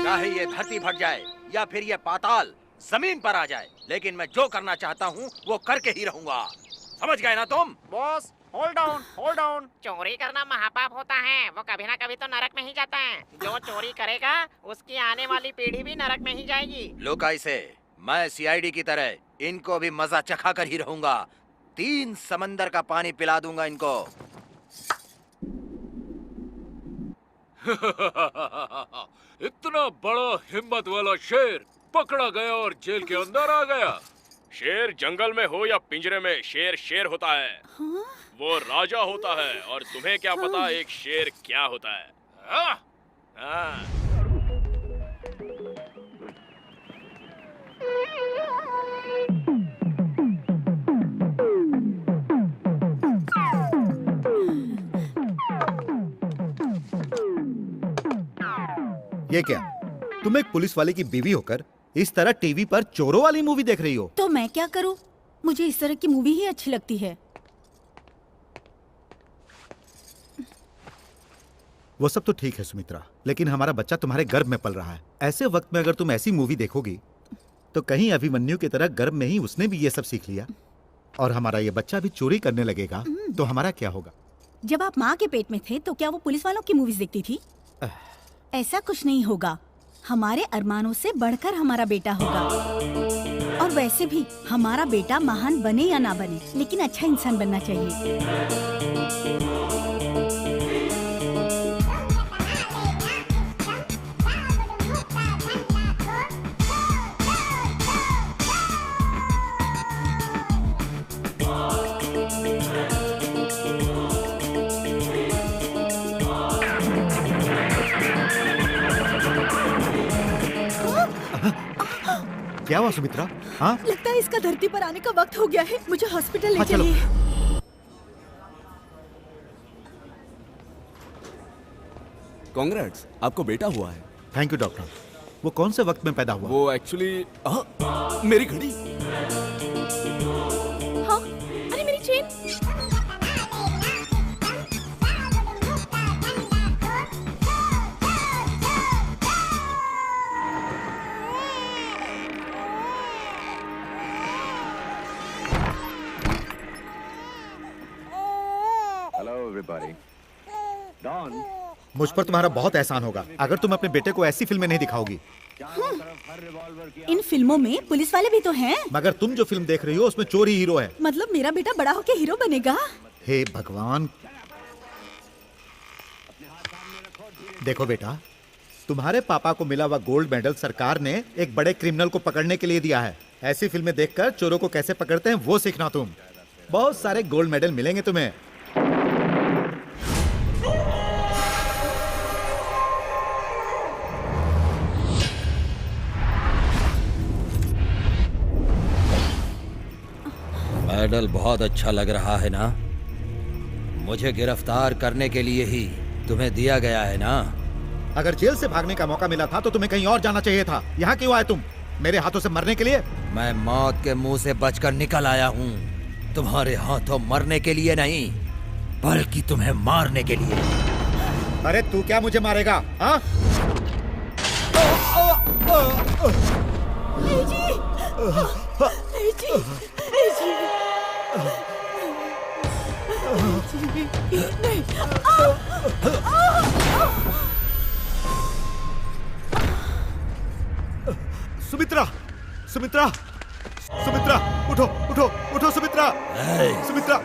चाहे ये धरती फट जाए या फिर ये पाताल जमीन पर आ जाए, लेकिन मैं जो करना चाहता हूँ वो करके ही रहूंगा। समझ गए ना तुम? Boss hold down, hold down. चोरी करना महापाप होता है, वो कभी ना कभी तो नरक में ही जाता है। जो चोरी करेगा उसकी आने वाली पीढ़ी भी नरक में ही जाएगी। लुका इसे, मैं सीआईडी की तरह इनको भी मजा चखा कर ही रहूंगा। 3 समंदर का पानी पिला दूंगा इनको। इतना बड़ा हिम्मत वाला शेर पकड़ा गया और जेल के अंदर आ गया। शेर जंगल में हो या पिंजरे में, शेर शेर होता है। हाँ? वो राजा होता है। और तुम्हें क्या पता एक शेर क्या होता है? हाँ? हाँ। ये क्या, तुम एक पुलिस वाले की बीवी होकर इस तरह टीवी पर चोरों वाली मूवी देख रही हो? तो मैं क्या करूं? मुझे इस तरह की मूवी ही अच्छी लगती है। वो सब तो ठीक है सुमित्रा, लेकिन हमारा बच्चा तुम्हारे गर्भ में पल रहा है। ऐसे वक्त में अगर तुम ऐसी मूवी देखोगी तो कहीं अभिमन्यु की तरह गर्भ में ही उसने भी ये सब सीख लिया और हमारा ये बच्चा भी चोरी करने लगेगा तो हमारा क्या होगा? जब आप माँ के पेट में थे तो क्या वो पुलिस वालों की मूवीज देखती थी? ऐसा कुछ नहीं होगा। हमारे अरमानों से बढ़कर हमारा बेटा होगा। और वैसे भी हमारा बेटा महान बने या ना बने, लेकिन अच्छा इंसान बनना चाहिए। क्या हुआ सुमित्रा? हाँ? लगता है इसका धरती पर आने का वक्त हो गया है। मुझे हॉस्पिटल ले चलो। चलिए। कांग्रेट्स, आपको बेटा हुआ है। Thank you doctor. वो कौन से वक्त में पैदा हुआ? वो एक्चुअली मेरी घड़ी। हाँ? अरे मेरी चेन। मुझ पर तुम्हारा बहुत एहसान होगा अगर तुम अपने बेटे को ऐसी फिल्में नहीं दिखाओगी। इन फिल्मों में पुलिस वाले भी तो हैं। मगर तुम जो फिल्म देख रही हो उसमें चोर ही हीरो है। मतलब मेरा बेटा बड़ा होके हीरो बनेगा? हे भगवान। देखो बेटा, तुम्हारे पापा को मिला हुआ गोल्ड मेडल सरकार ने एक बड़े क्रिमिनल को पकड़ने के लिए दिया है। ऐसी फिल्में देखकर चोरों को कैसे पकड़ते हैं वो सीखना तुम। बहुत सारे गोल्ड मेडल मिलेंगे तुम्हें। मेडल बहुत अच्छा लग रहा है ना? मुझे गिरफ्तार करने के लिए ही तुम्हें दिया गया है ना? अगर जेल से भागने का मौका मिला था तो तुम्हें कहीं और जाना चाहिए था। यहाँ क्यों आए तुम? मेरे हाथों से मरने के लिए? मैं मौत के मुंह से बचकर निकल आया हूँ। तुम्हारे हाथों मरने के लिए नहीं, बल्कि तुम्हें मारने के लिए। अरे तू क्या मुझे मारेगा? हाँ? सुमित्रा, सुमित्रा, सुमित्रा, उठो, उठो, उठो सुमित्रा, सुमित्रा।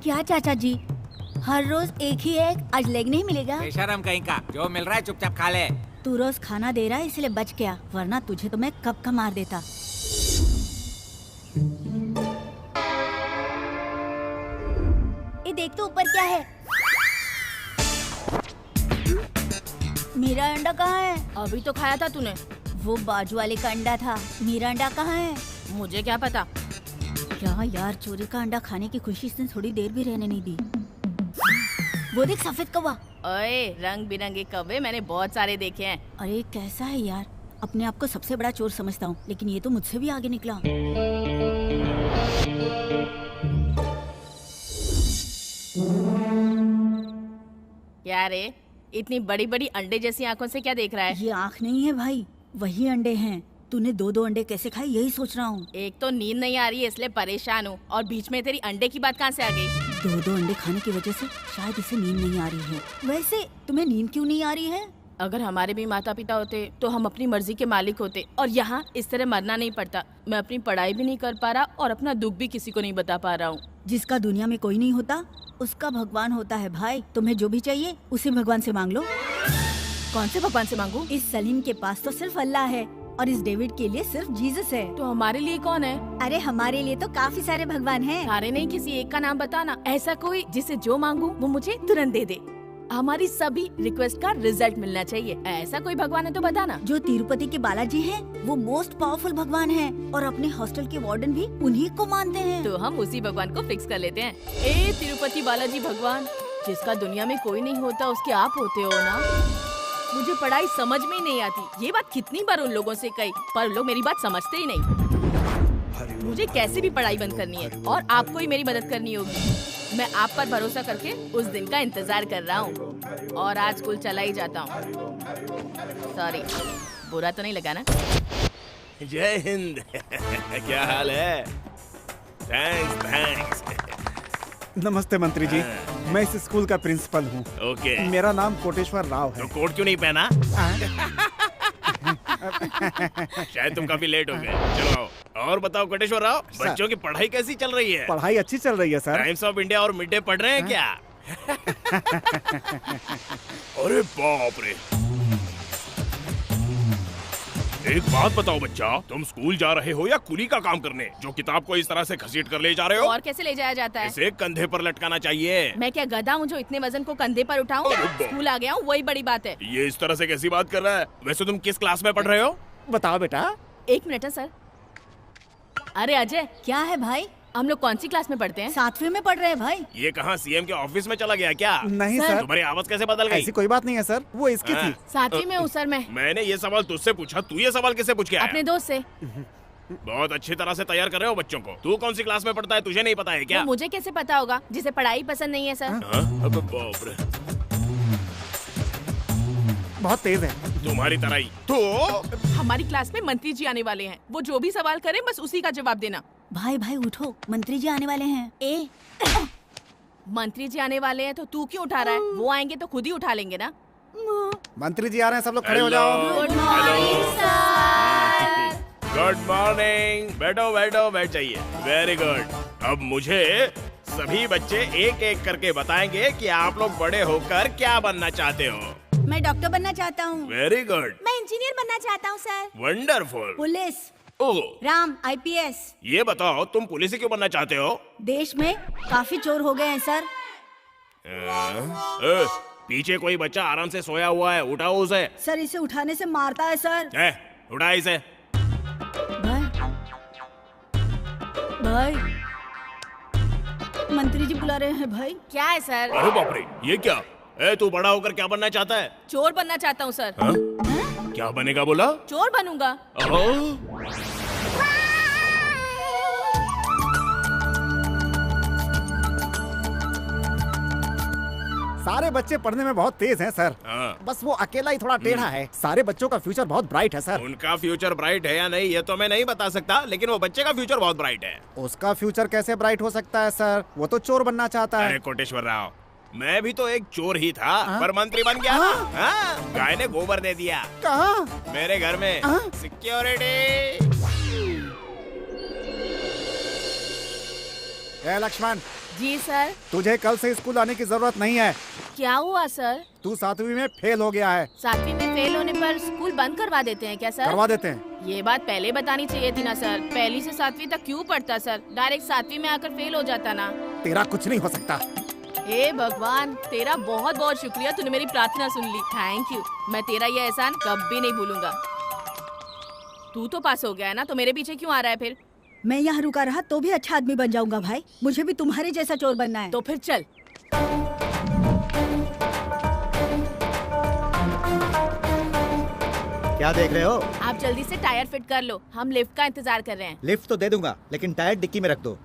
क्या चाचा जी, हर रोज एक ही एग, आज लेग नहीं मिलेगा? बेशरम कहीं का, जो मिल रहा है चुपचाप खा ले। तू रोज खाना दे रहा है इसलिए बच गया, वरना तुझे तो मैं कब का मार देता। ये देख तो ऊपर क्या है? मेरा अंडा कहाँ है? अभी तो खाया था तूने। वो बाजू वाले का अंडा था, मेरा अंडा कहाँ है? मुझे क्या पता। क्या यार, चोरी का अंडा खाने की खुशी इसने थोड़ी देर भी रहने नहीं दी। वो देख सफेद कौवा। ओए, रंग बिरंगे कौवे मैंने बहुत सारे देखे हैं। अरे कैसा है यार, अपने आप को सबसे बड़ा चोर समझता हूँ, लेकिन ये तो मुझसे भी आगे निकला। क्या रे, इतनी बड़ी बड़ी अंडे जैसी आंखों से क्या देख रहा है? ये आँख नहीं है भाई, वही अंडे हैं। तूने दो अंडे कैसे खाए यही सोच रहा हूँ। एक तो नींद नहीं आ रही है इसलिए परेशान हूँ, और बीच में तेरी अंडे की बात कहाँ से आ गई? दो अंडे खाने की वजह से शायद इसे नींद नहीं आ रही है। वैसे तुम्हें नींद क्यों नहीं आ रही है? अगर हमारे भी माता पिता होते तो हम अपनी मर्जी के मालिक होते, और यहाँ इस तरह मरना नहीं पड़ता। मैं अपनी पढ़ाई भी नहीं कर पा रहा और अपना दुख भी किसी को नहीं बता पा रहा हूँ। जिसका दुनिया में कोई नहीं होता उसका भगवान होता है भाई। तुम्हें जो भी चाहिए उसी भगवान से मांग लो। कौन से भगवान से मांगू? इस सलीम के पास तो सिर्फ अल्लाह है और इस डेविड के लिए सिर्फ जीसस है। तो हमारे लिए कौन है? अरे हमारे लिए तो काफी सारे भगवान हैं। सारे नहीं, किसी एक का नाम बताना, ऐसा कोई जिसे जो मांगू वो मुझे तुरंत दे दे। हमारी सभी रिक्वेस्ट का रिजल्ट मिलना चाहिए। ऐसा कोई भगवान है तो बताना। जो तिरुपति के बालाजी हैं, वो मोस्ट पावरफुल भगवान हैं और अपने हॉस्टल के वार्डन भी उन्हीं को मानते हैं। तो हम उसी भगवान को फिक्स कर लेते हैं। ए तिरुपति बालाजी भगवान, जिसका दुनिया में कोई नहीं होता उसके आप होते हो ना। मुझे पढ़ाई समझ में ही नहीं आती, ये बात कितनी बार उन लोगों से कही, पर लोग मेरी बात समझते ही नहीं। मुझे कैसे भी पढ़ाई बंद करनी है और आपको ही मेरी मदद करनी होगी। मैं आप पर भरोसा करके उस दिन का इंतजार कर रहा हूँ और आज स्कूल चला ही जाता हूँ। सॉरी, बुरा तो नहीं लगा ना? जय हिंद। क्या हाल है? थैंक्स। नमस्ते मंत्री जी, मैं इस स्कूल का प्रिंसिपल हूँ। ओके। मेरा नाम कोटेश्वर राव है। तो कोट क्यों नहीं पहना? शायद तुम काफी लेट हो गए। चलो और बताओ कोटेश्वर राव, बच्चों की पढ़ाई कैसी चल रही है? पढ़ाई अच्छी चल रही है सर। टाइम्स ऑफ इंडिया और मिड डे पढ़ रहे हैं क्या? अरे बाप रे। एक बात बताओ बच्चा, तुम स्कूल जा रहे हो या कुली का काम करने, जो किताब को इस तरह से घसीट कर ले जा रहे हो? और कैसे ले जाया जाता है? इसे कंधे पर लटकाना चाहिए। मैं क्या गधा हूँ जो इतने वजन को कंधे पर उठाऊं? स्कूल आ गया हूँ, वही बड़ी बात है। ये इस तरह से कैसी बात कर रहा है? वैसे तुम किस क्लास में पढ़ रहे हो? बताओ बेटा। 1 मिनट है सर। अरे अजय, क्या है भाई? हम लोग कौन सी क्लास में पढ़ते हैं? 7वीं में पढ़ रहे हैं भाई। ये कहाँ सीएम के ऑफिस में चला गया क्या? नहीं सर। तुम्हारी आवाज कैसे बदल गई? ऐसी कोई बात नहीं है सर, वो इसकी थी। 7वीं में हूँ सर मैं। मैंने ये सवाल तुझसे पूछा, तू ये सवाल किससे पूछ के आया? अपने दोस्त से। बहुत अच्छी तरह से तैयार कर रहे हो बच्चों को। तू कौन सी क्लास में पढ़ता है, तुझे नहीं पता है क्या? वो मुझे कैसे पता होगा, जिसे पढ़ाई पसंद नहीं है सर। अबे बाप रे, बहुत तेज है। तुम्हारी तरह ही। तो हमारी क्लास में मंत्री जी आने वाले हैं, वो जो भी सवाल करें बस उसी का जवाब देना। भाई उठो, मंत्री जी आने वाले हैं। मंत्री जी आने वाले हैं तो तू क्यों उठा रहा है? वो आएंगे तो खुद ही उठा लेंगे ना। मंत्री जी आ रहे हैं, सब लोग खड़े हो जाओ। Good morning sir. Good morning. बैठ जाइए। Very good. अब मुझे सभी बच्चे एक एक करके बताएंगे कि आप लोग बड़े होकर क्या बनना चाहते हो। मैं डॉक्टर बनना चाहता हूँ। Very good. मैं इंजीनियर बनना चाहता हूँ सर। वंडरफुल। पुलिस। ओह, राम IPS। ये बताओ तुम पुलिस क्यों बनना चाहते हो? देश में काफी चोर हो गए हैं सर। पीछे कोई बच्चा आराम से सोया हुआ है, उठाओ उसे। सर इसे उठाने से मारता है सर। उठा इसे। भाई मंत्री जी बुला रहे हैं भाई। क्या है सर? अरे बाप रे, ये क्या? तू बड़ा होकर क्या बनना चाहता है? चोर बनना चाहता हूँ सर। क्या बनेगा बोला? चोर बनूंगा। सारे बच्चे पढ़ने में बहुत तेज हैं सर। बस वो अकेला ही थोड़ा टेढ़ा है। सारे बच्चों का फ्यूचर बहुत ब्राइट है सर। उनका फ्यूचर ब्राइट है या नहीं ये तो मैं नहीं बता सकता, लेकिन वो बच्चे का फ्यूचर बहुत ब्राइट है। उसका फ्यूचर कैसे ब्राइट हो सकता है सर? वो तो चोर बनना चाहता है। अरे कोटेश्वर राव, मैं भी तो एक चोर ही था, पर मंत्री बन गया ना। गाय ने गोबर दे दिया। कहाँ? मेरे घर में। सिक्योरिटी। ए लक्ष्मण, जी सर। तुझे कल से स्कूल आने की जरूरत नहीं है। क्या हुआ सर? तू 7वीं में फेल हो गया है। 7वीं में फेल होने पर स्कूल बंद करवा देते हैं क्या सर? करवा देते हैं। ये बात पहले बतानी चाहिए थी ना सर। पहली से 7वीं तक क्यों पढ़ता सर? डायरेक्ट 7वीं में आकर फेल हो जाता ना। तेरा कुछ नहीं हो सकता। हे भगवान, तेरा बहुत बहुत शुक्रिया, तूने मेरी प्रार्थना सुन ली। Thank you. मैं तेरा ये एहसान कभी नहीं भूलूंगा। तू तो पास हो गया है ना, तो मेरे पीछे क्यों आ रहा है फिर? मैं यहाँ रुका रहा तो भी अच्छा आदमी बन जाऊंगा भाई। मुझे भी तुम्हारे जैसा चोर बनना है। तो फिर चल। क्या देख रहे हो? आप जल्दी से टायर फिट कर लो, हम लिफ्ट का इंतजार कर रहे हैं। लिफ्ट तो दे दूंगा, लेकिन टायर डिक्की में रख दो।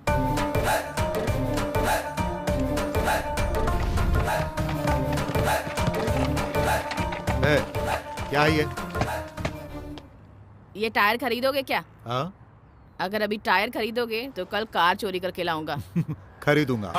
क्या है ये टायर खरीदोगे क्या? हाँ? अगर अभी टायर खरीदोगे तो कल कार चोरी करके लाऊंगा। खरीदूंगा।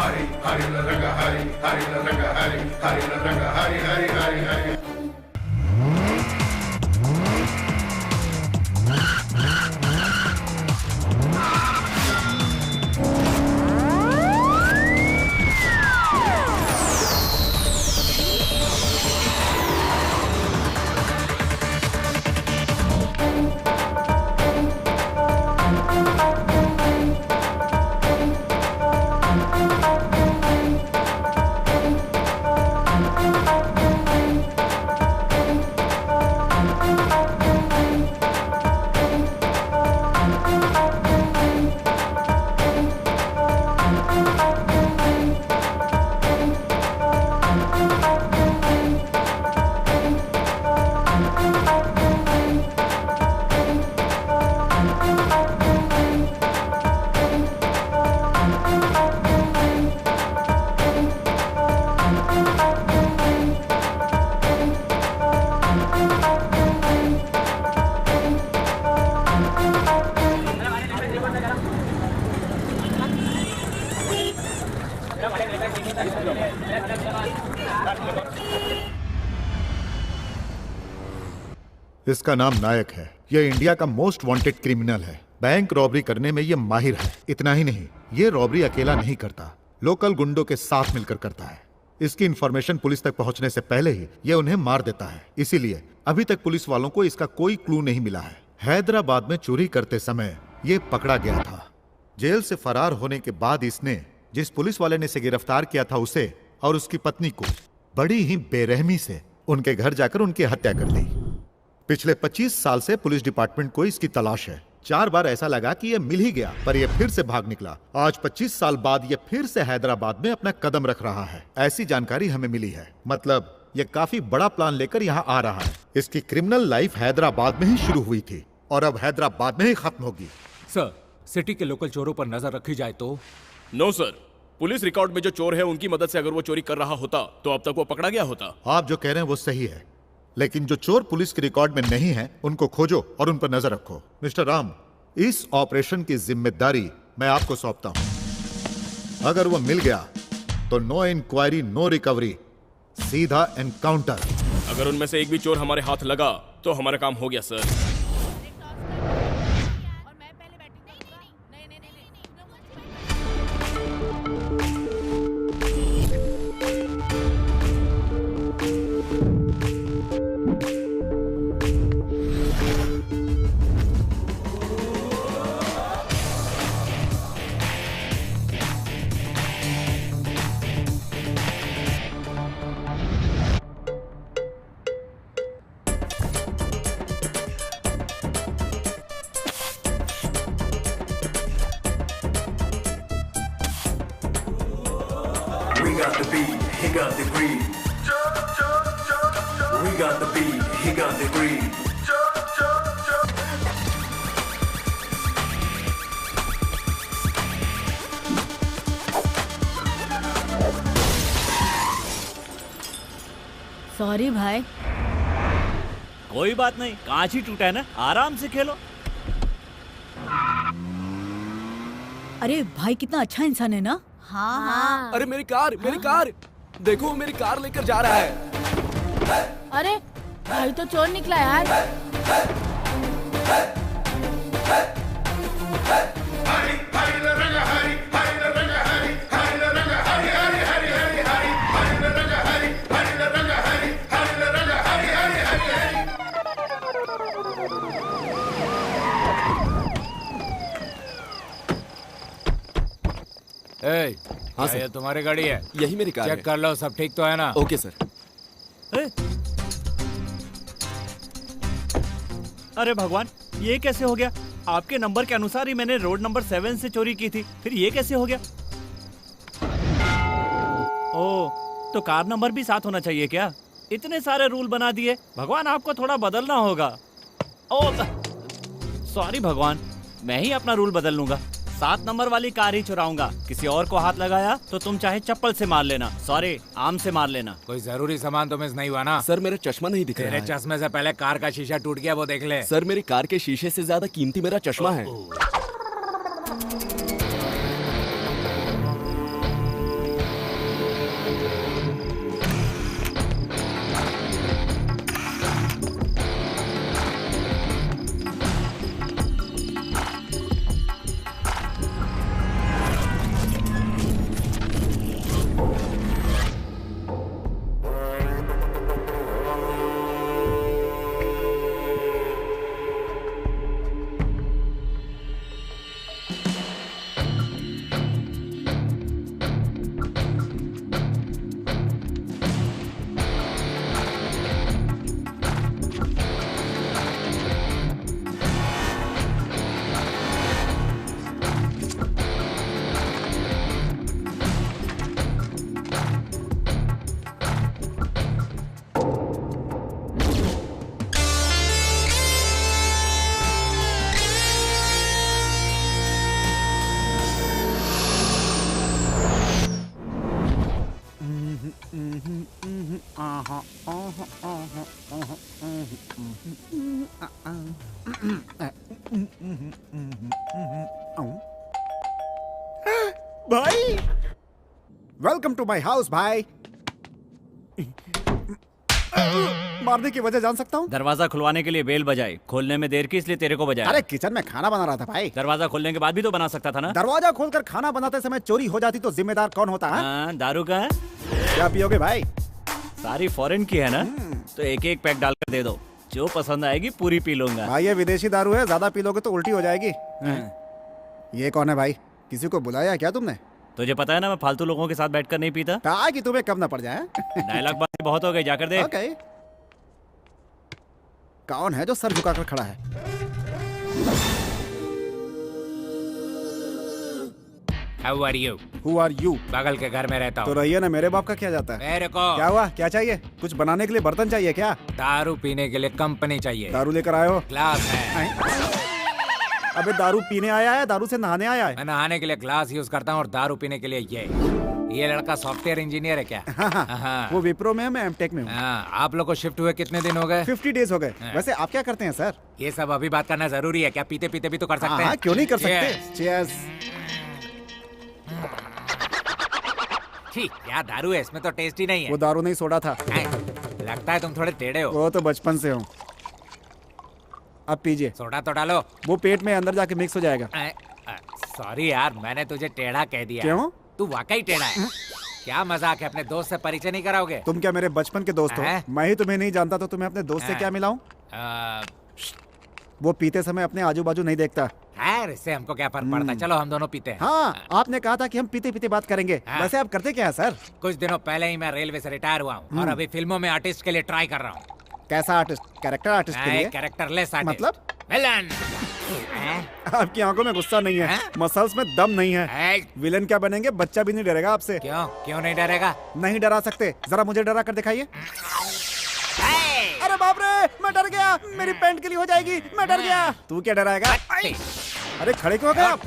इसका नाम नायक है। यह इंडिया का मोस्ट वांटेड क्रिमिनल है। बैंक रॉबरी करने में यह माहिर है। इतना ही नहीं, ये रॉबरी अकेला नहीं करता, लोकल गुंडों के साथ मिलकर करता है। इसकी इंफॉर्मेशन पुलिस तक पहुंचने से पहले ही ये उन्हें मार देता है। इसीलिए अभी तक पुलिस वालों को इसका कोई क्लू नहीं मिला है। हैदराबाद में चोरी करते समय ये पकड़ा गया था। जेल से फरार होने के बाद इसने जिस पुलिस वाले ने इसे गिरफ्तार किया था उसे और उसकी पत्नी को बड़ी ही बेरहमी से उनके घर जाकर उनकी हत्या कर दी। पिछले 25 साल से पुलिस डिपार्टमेंट को इसकी तलाश है। 4 बार ऐसा लगा कि यह मिल ही गया, पर यह फिर से भाग निकला। आज 25 साल बाद यह फिर से हैदराबाद में अपना कदम रख रहा है। ऐसी जानकारी हमें मिली है। मतलब यह काफी बड़ा प्लान लेकर यहाँ आ रहा है। इसकी क्रिमिनल लाइफ हैदराबाद में ही शुरू हुई थी और अब हैदराबाद में ही खत्म होगी। सर, सिटी के लोकल चोरों पर नजर रखी जाए तो? नो सर, पुलिस रिकॉर्ड में जो चोर है उनकी मदद से अगर वो चोरी कर रहा होता तो अब तक वो पकड़ा गया होता। आप जो कह रहे हैं वो सही है, लेकिन जो चोर पुलिस के रिकॉर्ड में नहीं है उनको खोजो और उन पर नजर रखो। मिस्टर राम, इस ऑपरेशन की जिम्मेदारी मैं आपको सौंपता हूं। अगर वो मिल गया तो नो इंक्वायरी नो रिकवरी, सीधा एनकाउंटर। अगर उनमें से एक भी चोर हमारे हाथ लगा तो हमारा काम हो गया सर। सॉरी भाई। कोई बात नहीं, कांच ही टूटा है ना, आराम से खेलो। अरे भाई कितना अच्छा इंसान है ना। हाँ। अरे मेरी कार, देखो मेरी कार लेकर जा रहा है। अरे भाई तो चोर निकला यार। हाँ सर, ये तुम्हारी गाड़ी है? यही मेरी कार चेक है। कर लो, सब ठीक तो है ना? Okay sir. अरे भगवान, ये कैसे हो गया? आपके नंबर के अनुसार ही मैंने रोड नंबर 7 से चोरी की थी, फिर ये कैसे हो गया? ओह, तो कार नंबर भी साथ होना चाहिए क्या? इतने सारे रूल बना दिए, भगवान आपको थोड़ा बदलना होगा। ओह, सॉरी भगवान, मैं ही अपना रूल बदल लूंगा। 7 नंबर वाली कार ही चुराऊंगा। किसी और को हाथ लगाया तो तुम चाहे चप्पल से मार लेना, सॉरी आम से मार लेना। कोई जरूरी सामान तो मिस नहीं हुआ ना? सर मेरा चश्मा नहीं दिख रहा तेरे है। चश्मे से पहले कार का शीशा टूट गया, वो देख ले। सर मेरी कार के शीशे से ज्यादा कीमती मेरा चश्मा है। भाई, वेलकम टू माय हाउस भाई। मारने की वजह जान सकता हूँ? दरवाजा खुलवाने के लिए बेल बजाई, खोलने में देर की इसलिए तेरे को बजाया। अरे किचन में खाना बना रहा था भाई। दरवाजा खोलने के बाद भी तो बना सकता था ना? दरवाजा खोलकर खाना बनाते समय चोरी हो जाती तो जिम्मेदार कौन होता है? हाँ, दारू का है? क्या पियोगे भाई? सारी फॉरेन की है ना, तो एक एक पैक डालकर दे दो, जो पसंद आएगी पूरी पी लूंगा। भाई ये विदेशी दारू है, ज्यादा पी लोगे तो उल्टी हो जाएगी। ये कौन है भाई? किसी को बुलाया क्या तुमने? तुझे पता है ना मैं फालतू लोगों के साथ बैठकर नहीं पीता। कहा कि तुम्हें कब ना पड़ जाए। डायलॉग बात बहुत हो गई, जाकर देख। ओके। कौन है जो सर झुकाकर खड़ा है? How are you? Who are you? बगल के घर में रहता तो हूँ। रहिए ना, मेरे बाप का क्या जाता है? मेरे को क्या हुआ? क्या चाहिए? कुछ बनाने के लिए बर्तन चाहिए क्या? दारू पीने के लिए कंपनी चाहिए। दारू लेकर आए हो? ग्लास है। अबे दारू पीने आया है, दारू से नहाने आया है? मैं नहाने के लिए ग्लास यूज करता हूँ और दारू पीने के लिए ये लड़का सॉफ्टवेयर इंजीनियर है क्या? हाँ। वो विप्रो में है, मैं एमटेक में हूँ। आप लोग को शिफ्ट हुए कितने दिन हो गए? 50 डेज हो गए। वैसे आप क्या करते हैं सर? ये सब अभी बात करना जरूरी है क्या? पीते पीते भी तो कर सकते हैं। क्यों नहीं कर सकते? चीयर्स। क्या दारू है, इसमें तो टेस्ट ही नहीं है। वो दारू नहीं, सोडा था। लगता है तुम थोड़े टेढ़े हो। वो तो बचपन से हूँ। अब पीजिए। सोडा तो डालो। वो पेट में अंदर जाके मिक्स हो जाएगा। सॉरी यार, मैंने तुझे टेढ़ा कह दिया। क्यों? तू वाकई टेढ़ा है। क्या मजाक है, अपने दोस्त से परिचय नहीं कराओगे? तुम क्या मेरे बचपन के दोस्त हो? मैं ही तुम्हें नहीं जानता तो तुम्हें अपने दोस्त से क्या मिलाऊं? वो पीते समय अपने आजू बाजू नहीं देखता। इससे हमको क्या फर्क पड़ता है? चलो हम दोनों पीते हैं। हाँ, आपने कहा था कि हम पीते पीते बात करेंगे। वैसे आप करते क्या है सर? कुछ दिनों पहले ही मैं रेलवे से रिटायर हुआ हूँ और अभी फिल्मों में आर्टिस्ट के लिए ट्राई कर रहा हूँ। कैसा आर्टिस्ट? कैरेक्टर आर्टिस्ट के लिए? Characterless artist. मतलब? विलन। आपकी आंखों में गुस्सा नहीं है, मसल्स में दम नहीं है। विलन क्या बनेंगे? बच्चा भी नहीं डरेगा आपसे। क्यों नहीं डरेगा? नहीं डरा सकते। जरा मुझे डरा कर दिखाइए। अरे बाप रे, मैं डर गया। मेरी पैंट के लिए हो जाएगी। मैं डर गया। तू क्या डराएगा? अरे खड़े क्यों हो गए आप?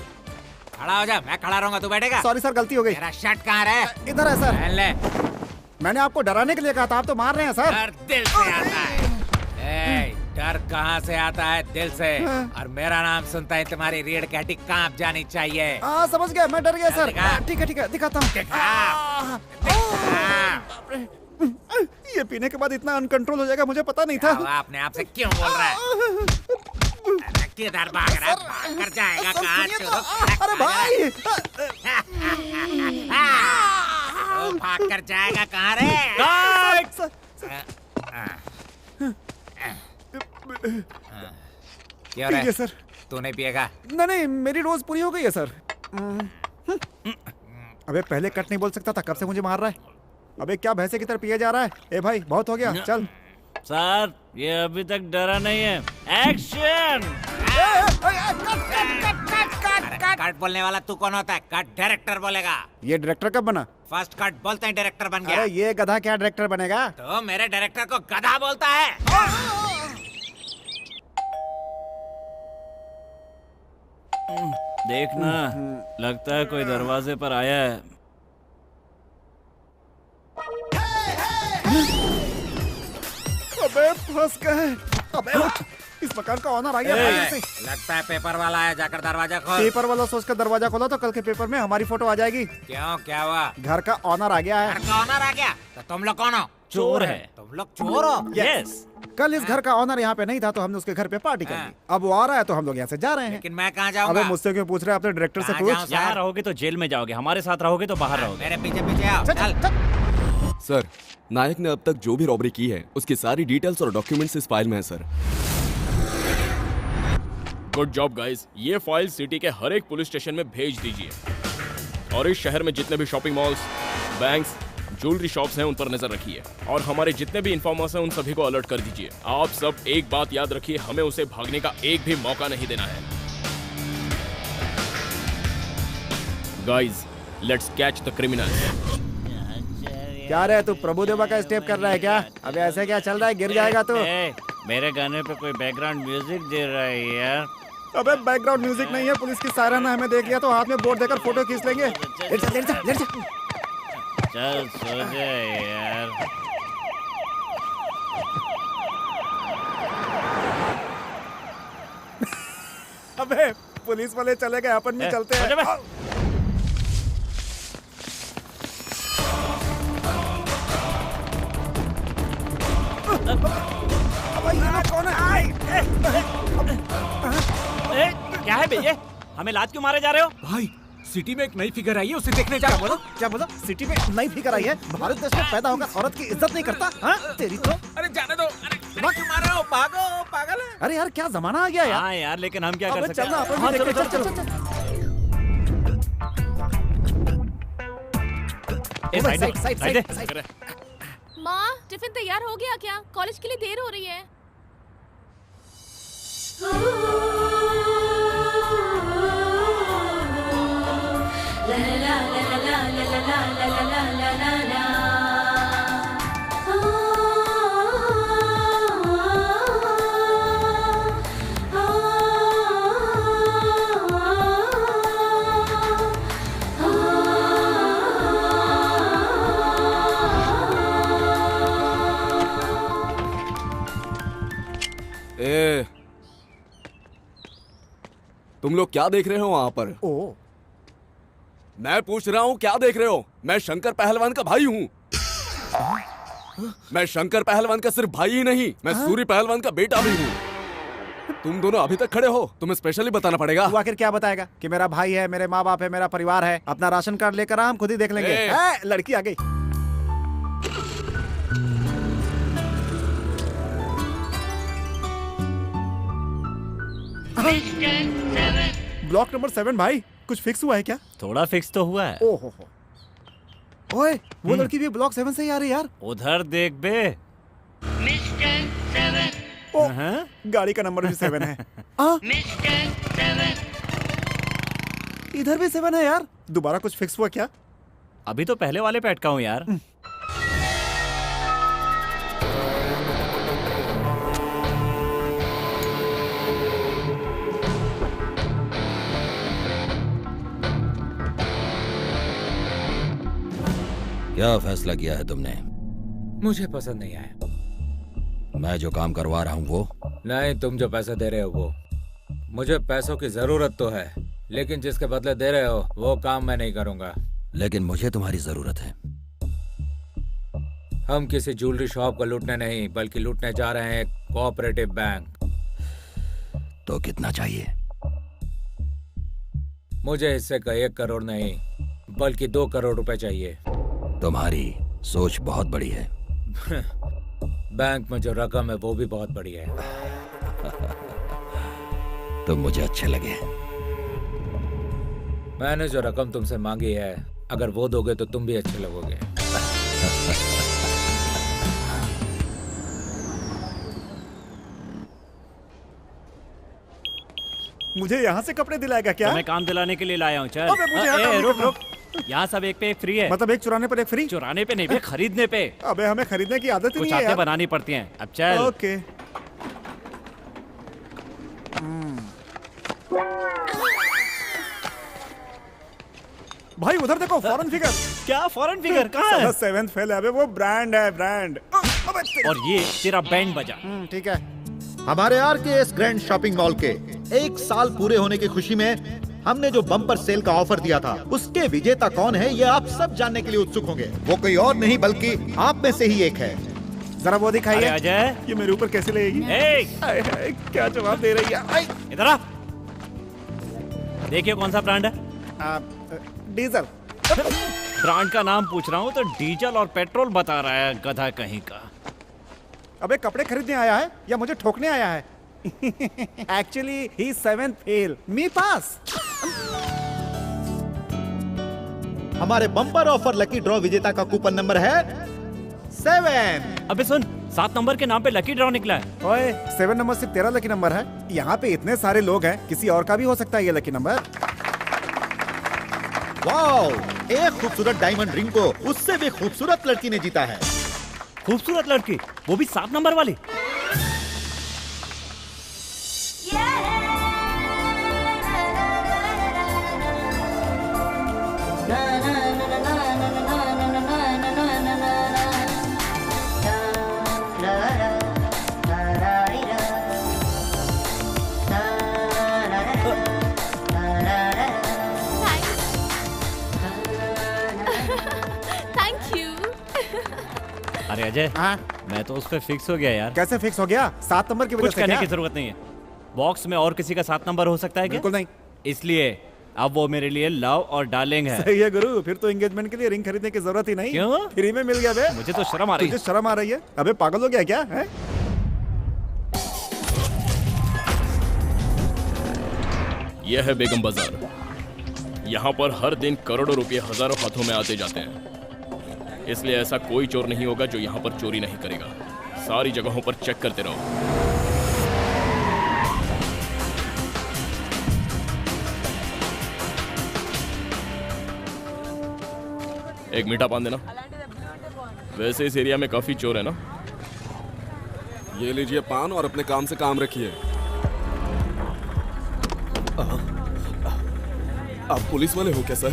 खड़ा हो जा, मैं खड़ा रहूंगा, तू बैठेगा। सॉरी सर, गलती हो गई। मेरा शर्ट कहाँ है? इधर है सर। पहन ले। मैंने आपको डराने के लिए कहा था, आप तो मार रहे हैं सर। डर दिल से आता है। डर कहाँ से आता है? दिल से। और मेरा नाम सुनता है तुम्हारी रीढ़ की हड्डी कांप जानी चाहिए। समझ गया, मैं डर गया सर। ठीक है दिखाता हूँ। ये पीने के बाद इतना अनकंट्रोल हो जाएगा मुझे पता नहीं था। आपने आपसे क्यों बोल रहा है? किधर भाग रहा है? भाग कर जाएगा कहाँ? अरे भाई, भाग कर जाएगा कहाँ रे? क्यों रे? सर, तू नहीं पिएगा? नहीं, मेरी डोज पूरी हो गई है सर। अबे पहले कट नहीं बोल सकता था, कब से मुझे मार रहा है? अबे क्या भैंसे की तरह पिए जा रहा है? ए भाई बहुत हो गया, चल। सर ये अभी तक डरा नहीं है। एक्शन! कट बोलने वाला तू कौन होता है? कट डायरेक्टर बोलेगा। ये डायरेक्टर कब बना? फर्स्ट कट बोलते हैं डायरेक्टर बन गया। अरे ये गधा क्या डायरेक्टर बनेगा? तो मेरे डायरेक्टर को गधा बोलता है। देखना, लगता है कोई दरवाजे पर आया है। अबे फंस गए। अबे उठ, इस मकान का ऑनर आ गया। लगता है पेपर वाला आया, जाकर दरवाजा खोल। पेपर वाला सोचकर दरवाजा खोला तो कल के पेपर में हमारी फोटो आ जाएगी। क्यों, क्या हुआ? घर का ऑनर आ गया है। घर का ऑनर आ गया? तो तुम लोग कौन हो? चोर है। तुम लोग चोर हो? यस। कल इस घर का ऑनर यहाँ पे नहीं था तो हमने उसके घर पे पार्टी कर ली। अब वो आ रहा है तो हम लोग यहाँ से जा रहे हैं। लेकिन मैं कहाँ जाऊँगा? अबे मुझसे क्यों पूछ रहे हैं? अपने डायरेक्टर से पूछ। यहाँ रहोगे तो जेल में जाओगे, हमारे साथ रहोगे तो बाहर रहोगे। मेरे पीछे पीछे आओ। चल। सर, नायक ने अब तक जो भी रॉबरी की है उसकी सारी डिटेल्स और डॉक्यूमेंट्स इस फाइल में है सर। Good job guys. ये फाइल सिटी के हर एक पुलिस स्टेशन में भेज दीजिए और इस शहर में जितने भी shopping malls, banks, jewellery shops हैं उन पर नजर रखिए और हमारे जितने भी इन्फॉर्मर्स हैं उन सभी को अलर्ट कर दीजिए। आप सब एक बात याद रखिए, हमें उसे भागने का एक भी मौका नहीं देना है। Guys, let's catch the criminals. क्या रे तू प्रभु देवा का स्टेप कर रहा है क्या? अबे ऐसे क्या चल रहा है, गिर जाएगा तू। मेरे गाने पे कोई बैकग्राउंड म्यूजिक दे रहा है यार। अबे बैकग्राउंड म्यूजिक नहीं है, पुलिस की सायरन ने हमें देख लिया तो हाथ में बोर्ड देकर फोटो खींच लेंगे। लेट जा, लेट जा, लेट जा। चल सो जा यार। अबे पुलिस वाले चले गए, अपन भी चलते हैं। कौन है? क्या है भैया? हमें लात क्यों मारे जा रहे हो? भाई सिटी में एक नई फिगर आई है, उसे देखने जा रहा हूँ। क्या बोला? सिटी में नई फिगर आई है? भारत देश में पैदा होकर औरत की इज्जत नहीं करता? हाँ तेरी तो। अरे जाने दो। अरे क्यों मार रहे हो? भागो, पागल है। अरे यार क्या जमाना आ गया यार। हाँ यार, लेकिन हम क्या कर सकते हैं? चलना, अपन भी देखते हैं। चल। साइड। माँ, टिफिन तैयार हो गया क्या? कॉलेज के लिए देर हो रही है। ए, तुम लोग क्या देख रहे हो वहां पर? ओ, मैं पूछ रहा हूँ क्या देख रहे हो? मैं शंकर पहलवान का भाई हूँ। मैं शंकर पहलवान का सिर्फ भाई ही नहीं, मैं सूरी पहलवान का बेटा भी हूँ। तुम दोनों अभी तक खड़े हो, तुम्हें स्पेशली बताना पड़ेगा। तू आखिर क्या बताएगा? कि मेरा भाई है, मेरे माँ बाप है, मेरा परिवार है। अपना राशन कार्ड लेकर आ, हम खुद ही देख लेंगे। लड़की आ गई। ब्लॉक नंबर 7 भाई, कुछ फिक्स हुआ है क्या? थोड़ा फिक्स तो हुआ है। ओहो, ओए वो लड़की भी ब्लॉक 7 से ही आ रही यार। उधर देख बे। ओ, गाड़ी का नंबर भी 7 है। इधर भी 7 है यार। दोबारा कुछ फिक्स हुआ क्या? अभी तो पहले वाले पे अटका हूँ यार। क्या फैसला किया है तुमने? मुझे पसंद नहीं आया। मैं जो काम करवा रहा हूँ वो? नहीं, तुम जो पैसे दे रहे हो वो। मुझे पैसों की जरूरत तो है, लेकिन जिसके बदले दे रहे हो वो काम मैं नहीं करूँगा। लेकिन मुझे तुम्हारी जरूरत है। हम किसी ज्वेलरी शॉप को लूटने नहीं, बल्कि लूटने जा रहे हैं एक कोऑपरेटिव बैंक। तो कितना चाहिए? मुझे हिस्से का 1 करोड़ नहीं, बल्कि 2 करोड़ रुपए चाहिए। तुम्हारी सोच बहुत बड़ी है। बैंक में जो रकम है वो भी बहुत बड़ी है। तुम मुझे अच्छे लगे। मैंने जो रकम तुमसे मांगी है अगर वो दोगे तो तुम भी अच्छे लगोगे। मुझे यहाँ से कपड़े दिलाएगा क्या? मैं काम दिलाने के लिए लाया हूँ। चल। अबे मुझे यहाँ काम रुक करना। रुक, यहाँ सब एक पे एक फ्री है। मतलब एक चुराने पर एक फ्री? चुराने पे नहीं बे, खरीदने पे। अबे हमें खरीदने की आदत ही कुछ नहीं है आदतें यार। बनानी पड़ती हैं। अब चल। ओके। भाई उधर देखो, फॉरेन फिगर। क्या फॉरेन फिगर? कहाँ है? 7th फेल है अबे, वो ब्रांड है, ब्रांड। और ये तेरा बैंड बजा। ठीक है। हमारे आरकेएस ग्रैंड शॉपिंग मॉल के 1 साल पूरे होने की खुशी में हमने जो बम्पर सेल का ऑफर दिया था, उसके विजेता कौन है ये आप सब जानने के लिए उत्सुक होंगे। वो कोई और नहीं बल्कि आप में से ही एक है। जरा वो दिखाइए। अजय, ये मेरे ऊपर कैसे लेगी? क्या जवाब दे रही है? इधर आ। देखिए कौन सा ब्रांड है? डीजल। ब्रांड का नाम पूछ रहा हूँ तो डीजल और पेट्रोल बता रहा है, गधा कहीं का। अबे कपड़े खरीदने आया है या मुझे ठोकने आया है? एक्चुअली ही 7th फेल, मी पास। हमारे बम्पर ऑफर लकी ड्रॉ विजेता का कूपन नंबर है 7। अबे सुन, 7 नंबर के नाम पे लकी ड्रॉ निकला है। ओए, 7 नंबर सिर्फ तेरा लकी नंबर है। यहाँ पे इतने सारे लोग हैं, किसी और का भी हो सकता है ये लकी नंबर। वाओ, एक खूबसूरत डायमंड रिंग को उससे भी खूबसूरत लड़की ने जीता है। खूबसूरत लड़की, वो भी 7 नंबर वाली। Thank you. अरे अजय, मैं तो उस पे फिक्स हो गया यार। कैसे फिक्स हो गया? 7 नंबर की वजह कुछ से कहने क्या? की जरूरत नहीं है। बॉक्स में और किसी का 7 नंबर हो सकता है क्या? बिल्कुल नहीं। इसलिए अब वो मेरे लिए लव और डार्लिंग है। सही है गुरु, फिर तो एंगेजमेंट के लिए रिंग खरीदने की जरूरत ही नहीं। क्यों? फ्री में मिल गया बे। मुझे तो शर्म आ रही है। तुझे शर्म आ रही है? अबे पागल हो गया क्या है? यह है बेगम बाजार। यहाँ पर हर दिन करोड़ों रुपए हजारों हाथों में आते जाते हैं, इसलिए ऐसा कोई चोर नहीं होगा जो यहाँ पर चोरी नहीं करेगा। सारी जगहों पर चेक करते रहो। एक मीठा पान देना। वैसे इस एरिया में काफी चोर है ना? ये लीजिए पान और अपने काम से काम रखिए। आप पुलिस वाले हो क्या सर?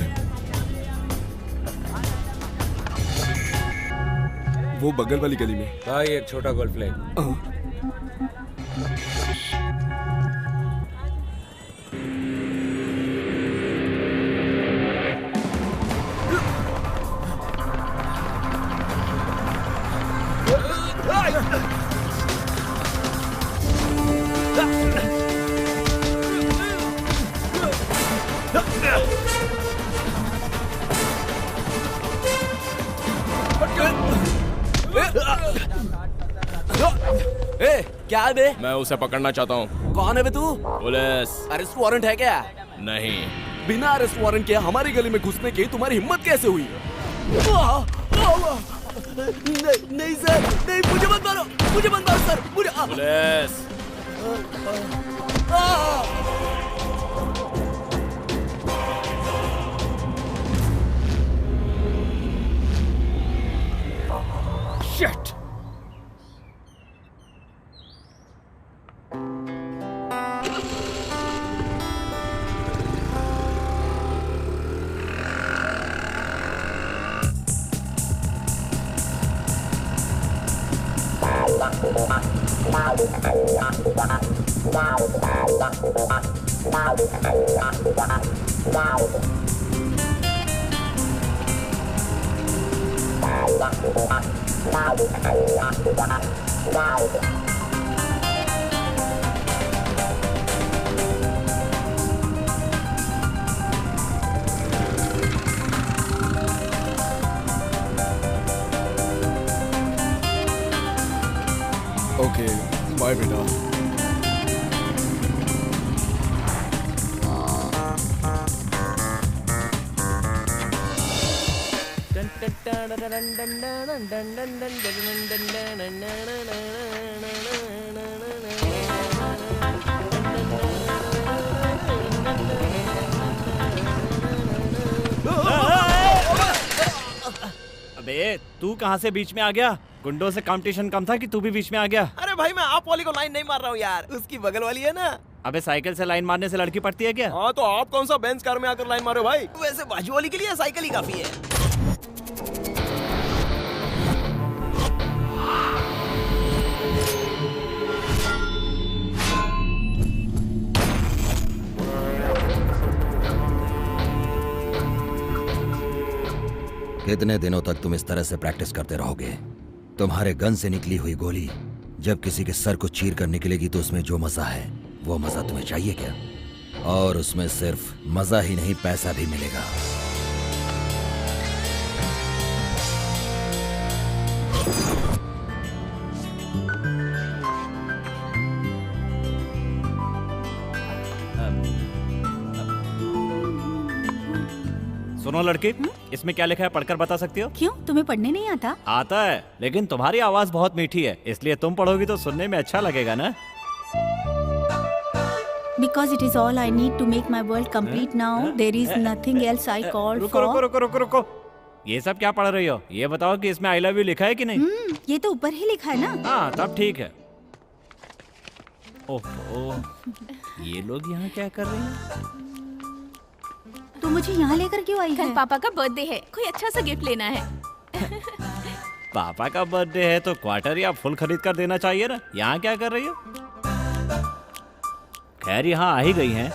वो बगल वाली गली में। भाई एक छोटा गोल्ड फ्लैग। ए, क्या है बे? मैं उसे पकड़ना चाहता हूँ। कौन है बे तू? पुलिस। अरेस्ट वारंट है क्या? नहीं। बिना अरेस्ट वारंट के हमारी गली में घुसने की तुम्हारी हिम्मत कैसे हुई? नहीं सर, नहीं, मुझे मत मारो, मुझे मत मारो सर, मुझे। पुलिस। शिट। ओके, बाय बेटा। अबे तू कहाँ से बीच में आ गया? गुंडों से कंपटीशन कम था कि तू भी बीच में आ गया? अरे भाई मैं आप वाली को लाइन नहीं मार रहा हूँ यार, उसकी बगल वाली है ना। अबे साइकिल से लाइन मारने से लड़की पड़ती है क्या? हाँ तो आप कौन सा बेंच कार में आकर लाइन मारो भाई? वैसे बाजू वाली के लिए साइकिल ही काफी है। कितने दिनों तक तुम इस तरह से प्रैक्टिस करते रहोगे? तुम्हारे गन से निकली हुई गोली जब किसी के सर को चीर कर निकलेगी तो उसमें जो मजा है वो मजा तुम्हें चाहिए क्या? और उसमें सिर्फ मजा ही नहीं, पैसा भी मिलेगा। सुनो लड़की, इसमें क्या लिखा है पढ़कर बता सकती हो? क्यों, तुम्हें पढ़ने नहीं आता? आता है, लेकिन तुम्हारी आवाज बहुत मीठी है, इसलिए तुम पढ़ोगी तो सुनने में अच्छा लगेगा ना? Because it is all I need to make my world complete now. There is nothing else I call रुको, for. रुको रुको रुको रुको, ये सब क्या पढ़ रही हो? ये बताओ कि इसमें आई लव यू लिखा है कि नहीं? ये तो ऊपर ही लिखा है ना। हाँ तब ठीक है। ओह, ये लोग यहाँ क्या कर रहे हैं? तू मुझे यहाँ लेकर क्यों आई है? कल पापा का बर्थडे है, कोई अच्छा सा गिफ्ट लेना है। पापा का बर्थडे है तो क्वार्टर या फुल खरीद कर देना चाहिए ना। यहाँ क्या कर रही हो? खैर यहाँ आ ही गई हैं,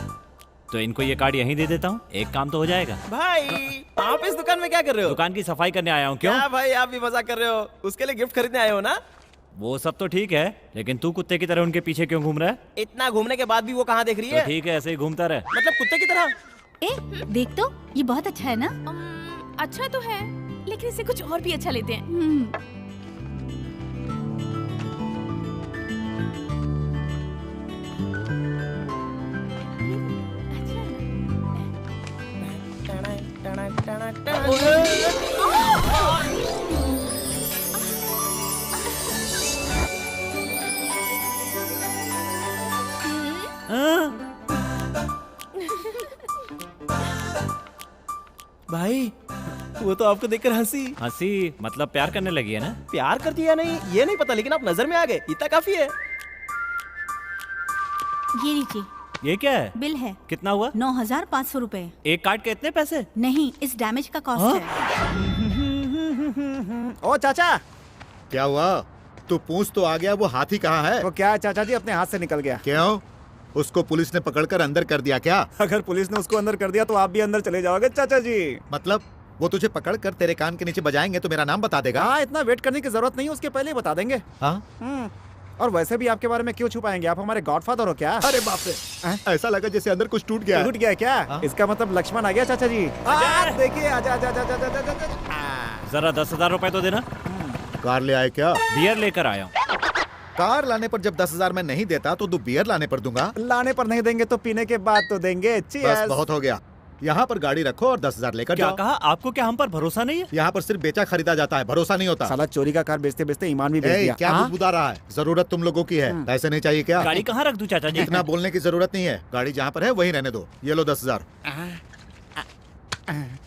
तो इनको ये कार्ड यहीं दे देता हूँ, एक काम तो हो जाएगा। भाई आप इस दुकान में क्या कर रहे हो? दुकान की सफाई करने आया हूँ। क्यों? क्या भाई आप भी मजाक कर रहे हो? उसके लिए गिफ्ट खरीदने आए हो ना? वो सब तो ठीक है, लेकिन तू कुत्ते की तरह उनके पीछे क्यों घूम रहा है? इतना घूमने के बाद भी वो कहाँ देख रही है? तो ठीक है, ऐसे ही घूमता रहे। मतलब कुत्ते की तरह? देख तो, ये बहुत अच्छा है ना? अच्छा तो है, लेकिन इसे कुछ और भी अच्छा लेते हैं। भाई वो तो आपको देखकर हंसी मतलब प्यार करने लगी है ना? प्यार करती है नहीं ये नहीं पता, लेकिन आप नजर में आ गए, इतना काफी है। ये लीजिए। ये क्या है? बिल है। कितना हुआ? 9,500 रुपए। एक कार्ड के इतने पैसे? नहीं, इस डैमेज का कॉस्ट है। ओ चाचा, क्या हुआ? तू पूछ तो आ गया, वो हाथी कहाँ है? वो क्या चाचा जी, अपने हाथ से निकल गया। क्यों? उसको पुलिस ने पकड़कर अंदर कर दिया क्या? अगर पुलिस ने उसको अंदर कर दिया तो आप भी अंदर चले जाओगे चाचा जी। मतलब वो तुझे पकड़कर तेरे कान के नीचे बजाएंगे तो मेरा नाम बता देगा? हाँ, इतना वेट करने की जरूरत नहीं है, उसके पहले ही बता देंगे। हाँ? और वैसे भी आपके बारे में क्यों छुपाएंगे, आप हमारे गॉडफादर हो क्या? अरे बाप रे, ऐसा लगा जैसे अंदर कुछ टूट गया। टूट गया क्या? इसका मतलब लक्ष्मण आ गया चाचा जी। देखिए, आजा आजा आजा आजा आजा। जरा 10,000 रुपए तो देना। कार ले आए क्या? बियर लेकर आया हूँ। कार लाने पर जब 10,000 मैं नहीं देता तो 2 बियर लाने पर दूंगा। लाने पर नहीं देंगे तो पीने के बाद तो देंगे। बस बहुत हो गया, यहाँ पर गाड़ी रखो और 10,000 लेकर क्या जाओ। कहा? आपको क्या हम पर भरोसा नहीं है? यहाँ पर सिर्फ बेचा खरीदा जाता है, भरोसा नहीं होता। साला चोरी का कार बेचते बेचते ईमान भी बेच दिया। क्या बुदबुदा रहा है? जरूरत तुम लोगों की है, पैसे नहीं चाहिए क्या? गाड़ी कहाँ रख दूं चाचा जी? इतना बोलने की जरूरत नहीं है, गाड़ी जहाँ पर है वही रहने दो। ये लो 10,000।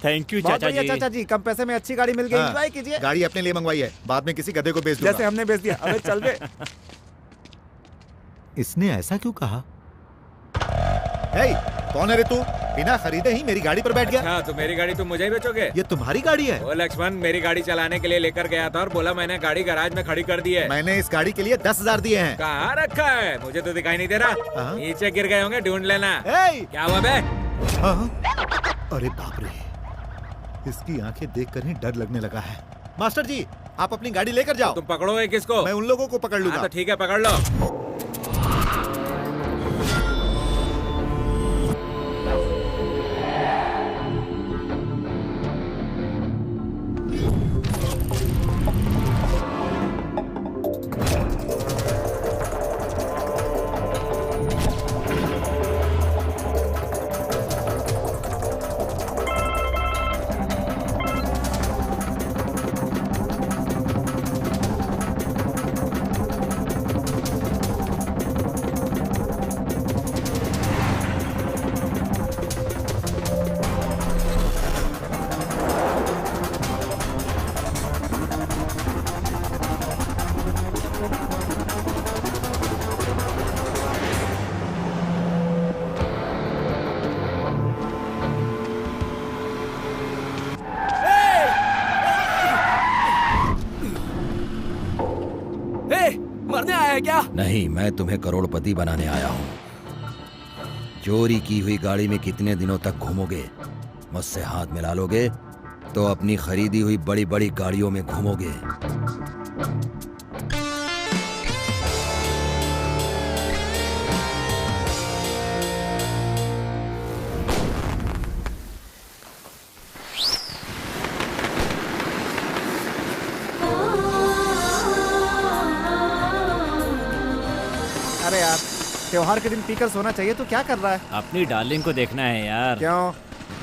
थैंक यू बहुत चाचा बढ़िया जी। चाचा जी, कम पैसे में अच्छी गाड़ी मिल गई, एंजॉय कीजिए। गाड़ी अपने लिए मंगवाई है, बाद में किसी गधे को बेच दूंगा। जैसे हमने बेच दिया। अबे चल बे। इसने ऐसा क्यों कहा? हे, कौन है रे तू? बिना खरीदे ही मेरी गाड़ी पर बैठ गया। अच्छा, तो मेरी गाड़ी तुम मुझे ही बेचोगे? ये तुम्हारी गाड़ी है? वो लक्ष्मण मेरी गाड़ी चलाने के लिए लेकर गया था और बोला मैंने गाड़ी गैराज में खड़ी कर दी है। मैंने इस गाड़ी के लिए 10,000 दिए हैं। कहाँ रखा है? मुझे तो दिखाई नहीं दे रहा। नीचे गिर गए होंगे, ढूंढ लेना। क्या हुआ बे? अरे बाप रे, इसकी आंखें देखकर ही डर लगने लगा है। मास्टर जी, आप अपनी गाड़ी लेकर जाओ। तुम पकड़ोगे किसको? मैं उन लोगों को पकड़ लूंगा। तो ठीक है, पकड़ लो। है क्या? नहीं, मैं तुम्हें करोड़पति बनाने आया हूँ। चोरी की हुई गाड़ी में कितने दिनों तक घूमोगे? मुझसे हाथ मिला लोगे तो अपनी खरीदी हुई बड़ी बड़ी गाड़ियों में घूमोगे। अरे यार, त्योहार के दिन पीकर सोना चाहिए तो क्या कर रहा है? अपनी डार्लिंग को देखना है यार। क्यों?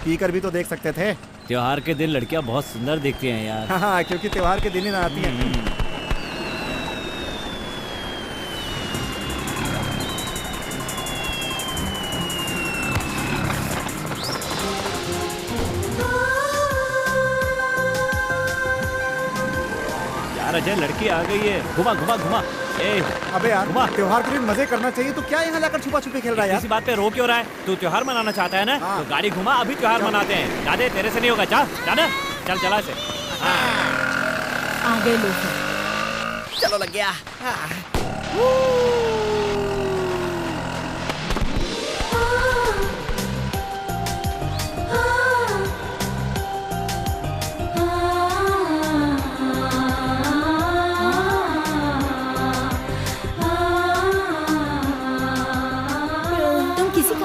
पीकर भी तो देख सकते थे। त्योहार के दिन लड़कियां बहुत सुंदर दिखती हैं यार। हाँ, क्योंकि त्योहार के दिन ही ना आती हैं। यार अजय, लड़की आ गई है। घुमा घुमा घुमा। अबे यार, त्योहार के दिन मजे करना चाहिए तो क्या यहाँ लाकर छुपा छुपी खेल रहा है यार? इसी बात पे रो क्यों रहा है? तू त्योहार मनाना चाहता है ना? तो गाड़ी घुमा, अभी त्योहार मनाते हैं। जादे तेरे से नहीं होगा। जा जाना, चल चला से। आ गए लोग। चलो लग गया।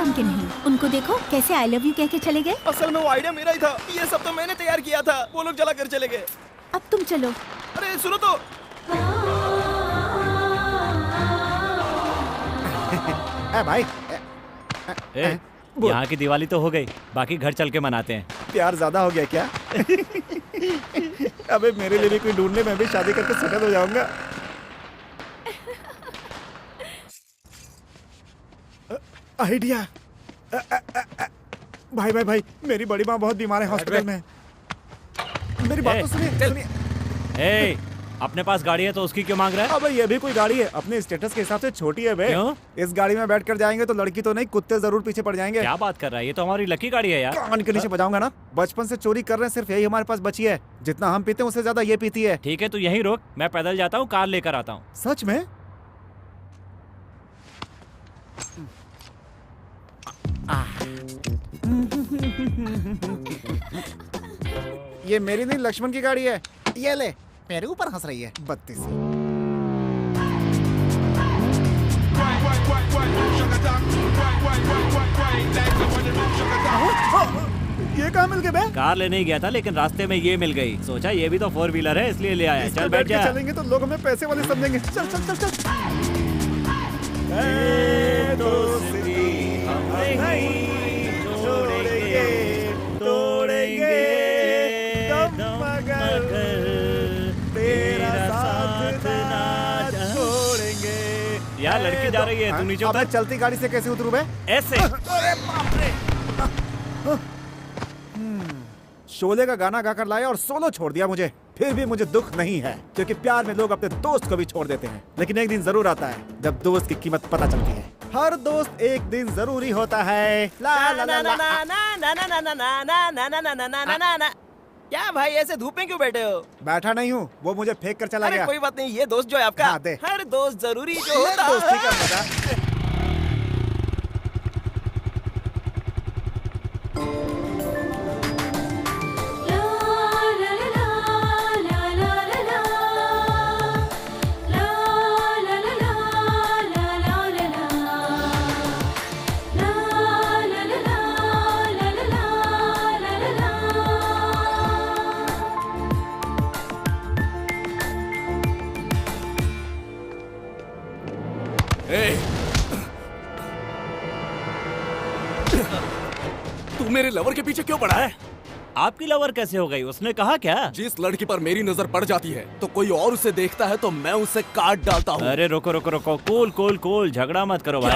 के नहीं, उनको देखो कैसे आई लव यू कह के चले गए। असल में वो आइडिया मेरा ही था। ये सब तो मैंने तैयार किया था। वो लोग जला कर चले गए। अब तुम चलो। अरे सुनो तो। भाई, यहाँ की दिवाली तो हो गई, बाकी घर चल के मनाते हैं। प्यार ज्यादा हो गया क्या? अबे मेरे लिए भी कोई ढूंढने, मैं भी शादी करके सेटल हो जाऊंगा। आइडिया। भाई भाई भाई, मेरी बड़ी माँ बहुत बीमार है, हॉस्पिटल में। मेरी बात तो सुनिए। अपने पास गाड़ी है तो उसकी क्यों मांग रहा है? अबे ये भी कोई गाड़ी है? अपने स्टेटस के हिसाब से छोटी है बे। क्यों? इस गाड़ी में बैठ कर जाएंगे तो लड़की तो नहीं, कुत्ते जरूर पीछे पड़ जाएंगे। क्या बात कर रहा है? ये तो हमारी लकी गाड़ी है यार। कान के नीचे बजाऊंगा ना। बचपन से चोरी कर रहे हैं, सिर्फ यही हमारे पास बची है। जितना हम पीते हैं उससे ज्यादा ये पीती है। ठीक है, तू यहीं रोक, मैं पैदल जाता हूँ, कार लेकर आता हूँ। सच में? ये मेरी नहीं, लक्ष्मण की गाड़ी है। ये ले। मेरे ऊपर हंस रही है, बत्तीस। ये कहाँ मिल गए बे? कार लेने ही गया था, लेकिन रास्ते में ये मिल गई। सोचा ये भी तो 4 व्हीलर है, इसलिए ले आया। चल बैठ जा। चलेंगे तो लोग हमें पैसे वाले समझेंगे। चल चल चल चल। तोड़ेंगे दम मगर तेरा साथ ना छोड़ेंगे। यार लड़की जा रही है, तू नीचे उतर। चलती गाड़ी से कैसे उतरूं बे? ऐसे। अरे बाप रे। शोले का गाना गाकर लाया और सोलो छोड़ दिया मुझे। फिर भी मुझे दुख नहीं है, क्योंकि प्यार में लोग अपने दोस्त को भी छोड़ देते हैं। लेकिन एक दिन जरूर आता है जब दोस्त की कीमत पता चलती है। हर दोस्त एक दिन जरूरी होता है। ला ला ला ला ला ना ना ना ना ना ना ना ना ना ना ना ना ना ना। क्या भाई ऐसे धूप में क्यों बैठे हो? बैठा नहीं हूँ, वो मुझे फेंक कर चला गया। कोई बात नहीं, ये दोस्त जो है आपका, हर दोस्त जरूरी जो होता है। दोस्ती का मजा। तू मेरे लवर के पीछे क्यों पड़ा है? आपकी लवर कैसे हो गई? उसने कहा क्या? जिस लड़की पर मेरी नजर पड़ जाती है तो कोई और उसे देखता है तो मैं उसे काट डालता हूँ। अरे रोको रोको रोको, कूल कूल कूल, झगड़ा मत करो भाई।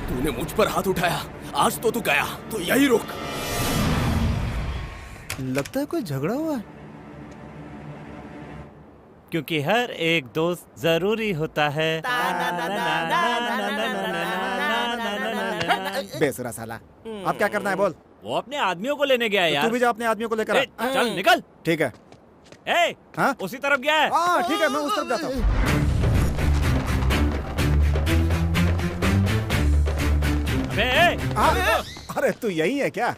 तूने मुझ पर हाथ उठाया, आज तो तू गया, तो यही रुक। लगता है कोई झगड़ा हुआ है। क्योंकि हर एक दोस्त जरूरी होता है। बेसुरा साला, अब क्या करना है बोल? वो अपने आदमियों को लेने गया है यार। तू भी जा अपने आदमियों को लेकर आ। चल निकल। ठीक है। हाँ? उसी तरफ गया है। हाँ ठीक है, मैं उस तरफ जाता हूँ। अरे तू यही है क्या?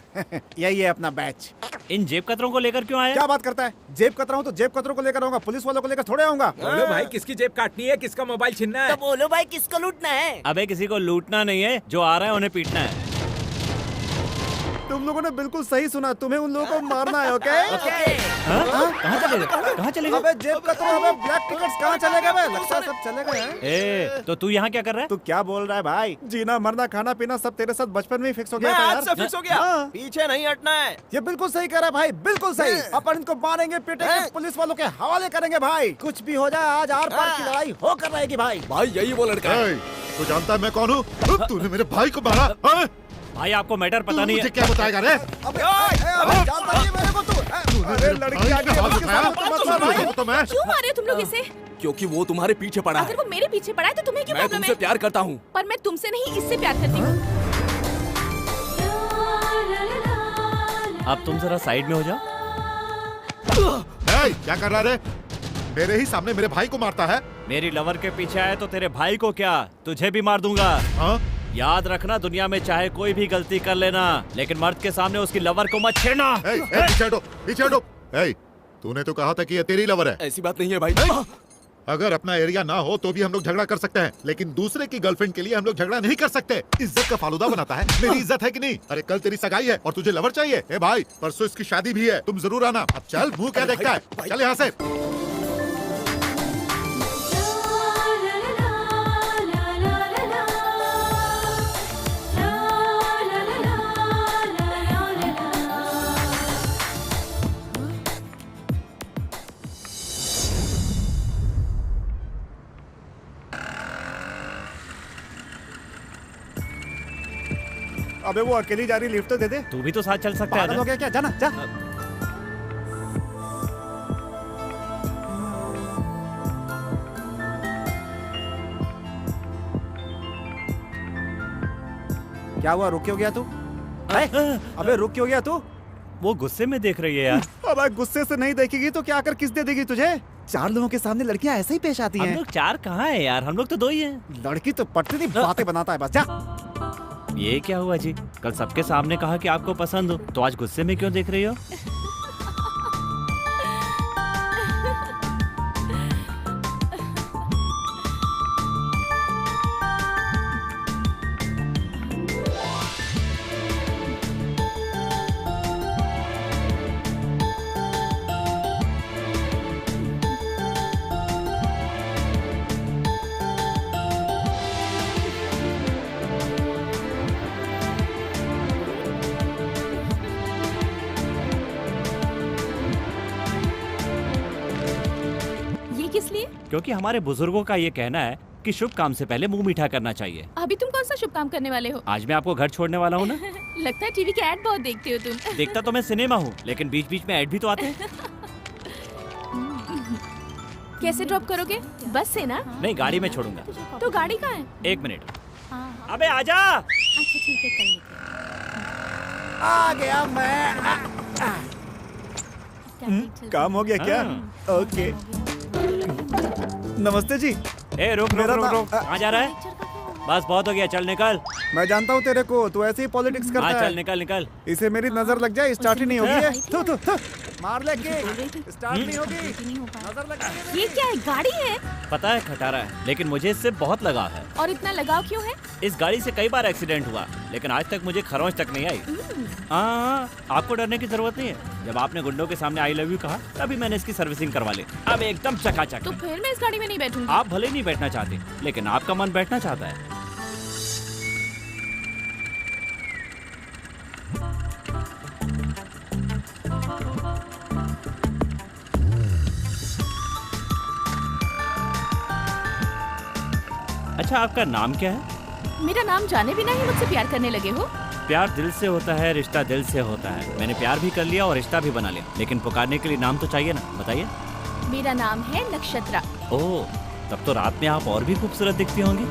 यही है अपना बैच। इन जेब कतरों को लेकर क्यों आया? क्या बात करता है? जेब कतरा हूँ तो जेब कतरों को लेकर आऊंगा, पुलिस वालों को लेकर थोड़े आऊंगा। बोलो भाई किसकी जेब काटनी है, किसका मोबाइल छीनना है? तो बोलो भाई किसको लूटना है? अबे किसी को लूटना नहीं है, जो आ रहा है उन्हें पीटना है। तुम लोगों ने बिल्कुल सही सुना, तुम्हें उन लोगों को मारना है। ओके? कहाँ चले गए? कहाँ चले गए? अबे जेब कतरा, अबे ब्लैक टिकट्स कहाँ चले गए? लगता है सब चले गए हैं। ए, तो तू यहाँ क्या कर रहा है? तू क्या बोल रहा है भाई? जीना मरना खाना पीना सब तेरे साथ बचपन में ही फिक्स हो गया था आज यार। से फिक्स हो गया। पीछे नहीं हटना है। ये बिल्कुल सही कह रहा है भाई, बिल्कुल सही। अपन इनको मारेंगे पीटेंगे, पुलिस वालों के हवाले करेंगे भाई। कुछ भी हो जाए, आज आर पार की लड़ाई होकर रहेगी भाई। भाई यही वो लड़का है। तू जानता है मैं कौन हूँ? तूने मेरे भाई को मारा। भाई आपको मैटर पता नहीं है। मुझे क्या बताएगा रे? अबे जानता नहीं मेरे को तू। अरे लड़की आ गई, उसके सामने तो मत मार भाई। तो मैं क्यों मारे तुम लोग इसे? क्योंकि वो तुम्हारे पीछे पड़ा है। अगर वो मेरे पीछे पड़ा है तो तुम्हें क्यों मैं प्रॉब्लम तुमसे है? प्यार करता हूँ। पर मैं तुमसे नहीं, इससे प्यार करती हूँ। अब तुम जरा साइड में हो जाओ। क्या कर रहा रे? मेरे ही सामने मेरे भाई को मारता है। मेरी लवर के पीछे आए तो तेरे भाई को क्या, तुझे भी मार दूंगा। हाँ? याद रखना, दुनिया में चाहे कोई भी गलती कर लेना, लेकिन मर्द के सामने उसकी लवर को मत छेड़ना। पीछे हटो, पीछे हटो। तूने तो कहा था कि ये तेरी लवर है। ऐसी बात नहीं है भाई। अगर अपना एरिया ना हो तो भी हम लोग झगड़ा कर सकते हैं, लेकिन दूसरे की गर्लफ्रेंड के लिए हम लोग झगड़ा नहीं कर सकते। इज्जत का फालूदा बनाता है। मेरी इज्जत है कि नहीं? अरे कल तेरी सगाई है और तुझे लवर चाहिए? ए भाई परसों इसकी शादी भी है, तुम जरूर आना। अब चल, मुंह क्या देखता है? चल यहाँ से। अबे वो अकेली जा रही, लिफ्ट तो दे दे। तू भी तो साथ चल सकता है पागल ना? हो गया क्या? जाना जा। क्या हुआ, रुक क्यों गया तू? अबे रुक क्यों गया तू? वो गुस्से में देख रही है यार। अबे गुस्से से नहीं देखेगी तो क्या आकर किस दे देगी तुझे? 4 लोगों के सामने लड़कियां ऐसे ही पेश आती हैं। हम लोग 4 कहाँ है यार, हम लोग तो 2 ही हैं। लड़की तो पटती नहीं, बातें बनाता है बस। जा। ये क्या हुआ जी? कल सबके सामने कहा कि आपको पसंद हो, तो आज गुस्से में क्यों देख रही हो? क्योंकि हमारे बुजुर्गों का ये कहना है कि शुभ काम से पहले मुंह मीठा करना चाहिए। अभी तुम कौन सा शुभ काम करने वाले हो? आज मैं आपको घर छोड़ने वाला हूँ ना। लगता है टीवी के ऐड बहुत देखते हो तुम। देखता तो मैं सिनेमा हूँ, लेकिन बीच बीच में ऐड भी तो आते हैं। कैसे ड्रॉप करोगे? बस से ना? नहीं, गाड़ी में छोड़ूंगा। तो गाड़ी कहाँ है? 1 मिनट। अबे आजा। अच्छा ठीक है, कर लेते। आ गया मैं। काम हो गया क्या? ओके। नमस्ते जी। ए रुक रुक रुक रुक, कहाँ जा रहा है? बस बहुत हो गया, चल निकल। मैं जानता हूँ तेरे को, तू ऐसे ही पॉलिटिक्स करता है। चल निकल निकल। इसे मेरी नजर लग जाए, स्टार्ट ही नहीं होगी है। थू थू थू। मार ले के स्टार्ट नहीं होगी। नजर लग। ये क्या है? गाड़ी है? पता है खटारा है, लेकिन मुझे इससे बहुत लगाव है। और इतना लगाव क्यों है? इस गाड़ी से कई बार एक्सीडेंट हुआ, लेकिन आज तक मुझे खरोंच तक नहीं आई। हाँ, आपको डरने की जरूरत नहीं है। जब आपने गुंडों के सामने आई लव यू कहा, तभी मैंने इसकी सर्विसिंग करवा ली। अब एकदम चकाचक। तो फिर मैं इस गाड़ी में नहीं बैठूंगी। आप भले नहीं बैठना चाहते, लेकिन आपका मन बैठना चाहता है। अच्छा, आपका नाम क्या है? मेरा नाम जाने बिना ही मुझसे प्यार करने लगे हो? प्यार दिल से होता है, रिश्ता दिल से होता है। मैंने प्यार भी कर लिया और रिश्ता भी बना लिया, लेकिन पुकारने के लिए नाम तो चाहिए ना, बताइए। मेरा नाम है नक्षत्रा। ओह, तब तो रात में आप और भी खूबसूरत दिखती होंगी।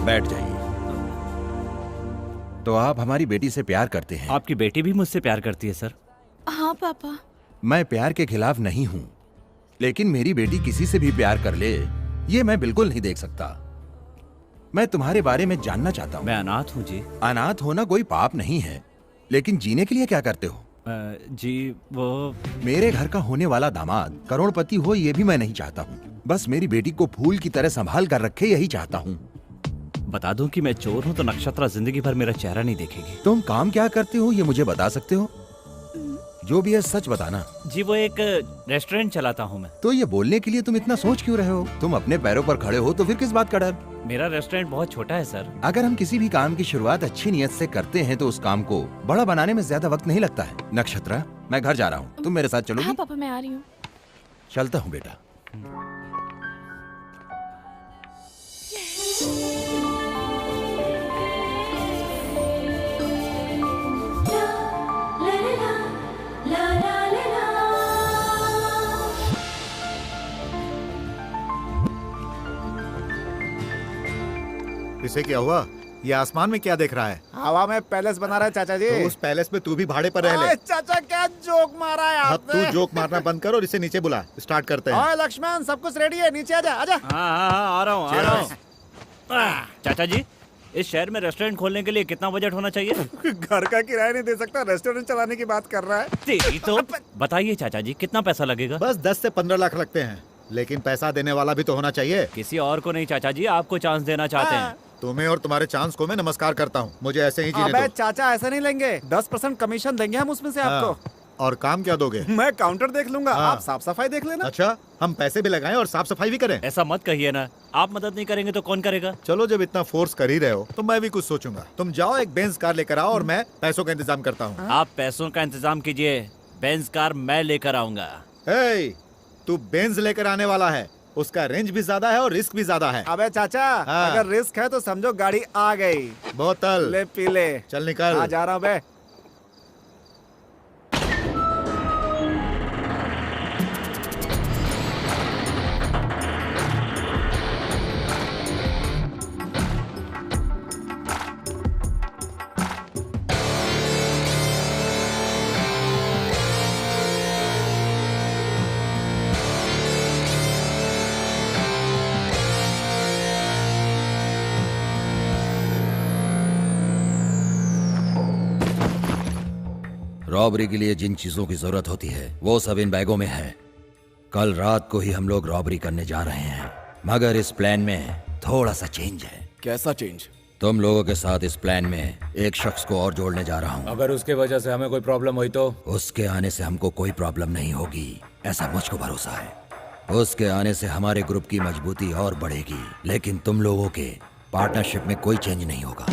बैठ जाइए। तो आप हमारी बेटी से प्यार करते हैं? आपकी बेटी भी मुझसे प्यार करती है सर। हाँ पापा। मैं प्यार के खिलाफ नहीं हूं, लेकिन मेरी बेटी किसी से भी प्यार कर ले, ये मैं बिल्कुल नहीं देख सकता। मैं तुम्हारे बारे में जानना चाहता हूँ। मैं अनाथ हूँ जी। अनाथ होना कोई पाप नहीं है, लेकिन जीने के लिए क्या करते हो? जी वो मेरे घर का होने वाला दामाद करोड़पति हो, ये भी मैं नहीं चाहता हूँ। बस मेरी बेटी को फूल की तरह संभाल कर रखे, यही चाहता हूँ। बता दूं कि मैं चोर हूं तो नक्षत्रा जिंदगी भर मेरा चेहरा नहीं देखेगी। तुम काम क्या करते हो ये मुझे बता सकते हो? जो भी है सच बताना। जी वो एक रेस्टोरेंट चलाता हूं मैं। तो ये बोलने के लिए तुम इतना सोच क्यों रहे हो? तुम अपने पैरों पर खड़े हो तो फिर किस बात का डर? मेरा रेस्टोरेंट बहुत छोटा है सर। अगर हम किसी भी काम की शुरुआत अच्छी नियत से करते हैं तो उस काम को बड़ा बनाने में ज्यादा वक्त नहीं लगता है। नक्षत्रा, मैं घर जा रहा हूँ, तुम मेरे साथ चलोगी? हाँ पापा, मैं आ रही हूँ। चलता हूँ बेटा। इसे क्या हुआ? ये आसमान में क्या देख रहा है? हवा में पैलेस बना रहा है चाचा जी। तो उस पैलेस में तू भी भाड़े पर रह ले। ओए चाचा, क्या जोक मारा है अब आपने? तू जोक मारना बंद कर और इसे नीचे बुला। स्टार्ट करते हैं। ओए लक्ष्मण, सब कुछ रेडी है, नीचे आजा आजा। हाँ, आ रहा हूँ। चाचा जी, इस शहर में रेस्टोरेंट खोलने के लिए कितना बजट होना चाहिए? घर का किराया नहीं दे सकता, रेस्टोरेंट चलाने की बात कर रहा है। तेरी तो बताइए चाचा जी, कितना पैसा लगेगा? बस 10 से 15 लाख लगते हैं, लेकिन पैसा देने वाला भी तो होना चाहिए। किसी और को नहीं चाचा जी, आपको चांस देना चाहते हैं। तुम्हें और तुम्हारे चांस को मैं नमस्कार करता हूँ। मुझे ऐसे ही जीने अबे दो। चाचा, ऐसा नहीं लेंगे। 10% कमीशन देंगे हम उसमें से आपको। और काम क्या दोगे? मैं काउंटर देख लूंगा, आप साफ सफाई देख लेना। अच्छा, हम पैसे भी लगाएं और साफ सफाई भी करें? ऐसा मत कहिए ना, आप मदद नहीं करेंगे तो कौन करेगा? चलो, जब इतना फोर्स कर ही रहे हो तो मैं भी कुछ सोचूंगा। तुम जाओ, एक बेंज कार लेकर आओ और मैं पैसों का इंतजाम करता हूँ। आप पैसों का इंतजाम कीजिए, बेंज कार मैं लेकर आऊंगा। तू बेंज लेकर आने वाला है, उसका रेंज भी ज्यादा है और रिस्क भी ज्यादा है। अबे चाचा, अगर रिस्क है तो समझो गाड़ी आ गई। बोतल ले पी ले। चल निकल। जा रहा हूँ बे। रॉबरी के लिए जिन चीजों की जरूरत होती है वो सब इन बैगों में है। कल रात को ही हम लोग रॉबरी करने जा रहे हैं, मगर इस प्लान में थोड़ा सा चेंज है। कैसा चेंज? तुम लोगों के साथ इस प्लान में एक शख्स को और जोड़ने जा रहा हूँ। अगर उसके वजह से हमें कोई प्रॉब्लम हुई तो? उसके आने से हमको कोई प्रॉब्लम नहीं होगी, ऐसा मुझको भरोसा है। उसके आने से हमारे ग्रुप की मजबूती और बढ़ेगी, लेकिन तुम लोगों के पार्टनरशिप में कोई चेंज नहीं होगा।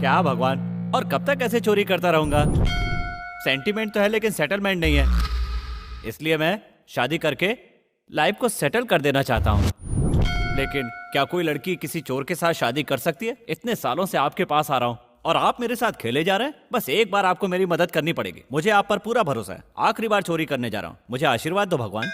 क्या भगवान, और कब तक ऐसे चोरी करता रहूंगा? सेंटीमेंट तो है लेकिन सेटलमेंट नहीं है, इसलिए मैं शादी करके लाइफ को सेटल कर देना चाहता हूँ। लेकिन क्या कोई लड़की किसी चोर के साथ शादी कर सकती है? इतने सालों से आपके पास आ रहा हूँ और आप मेरे साथ खेले जा रहे हैं। बस एक बार आपको मेरी मदद करनी पड़ेगी, मुझे आप पर पूरा भरोसा है। आखिरी बार चोरी करने जा रहा हूँ, मुझे आशीर्वाद दो भगवान।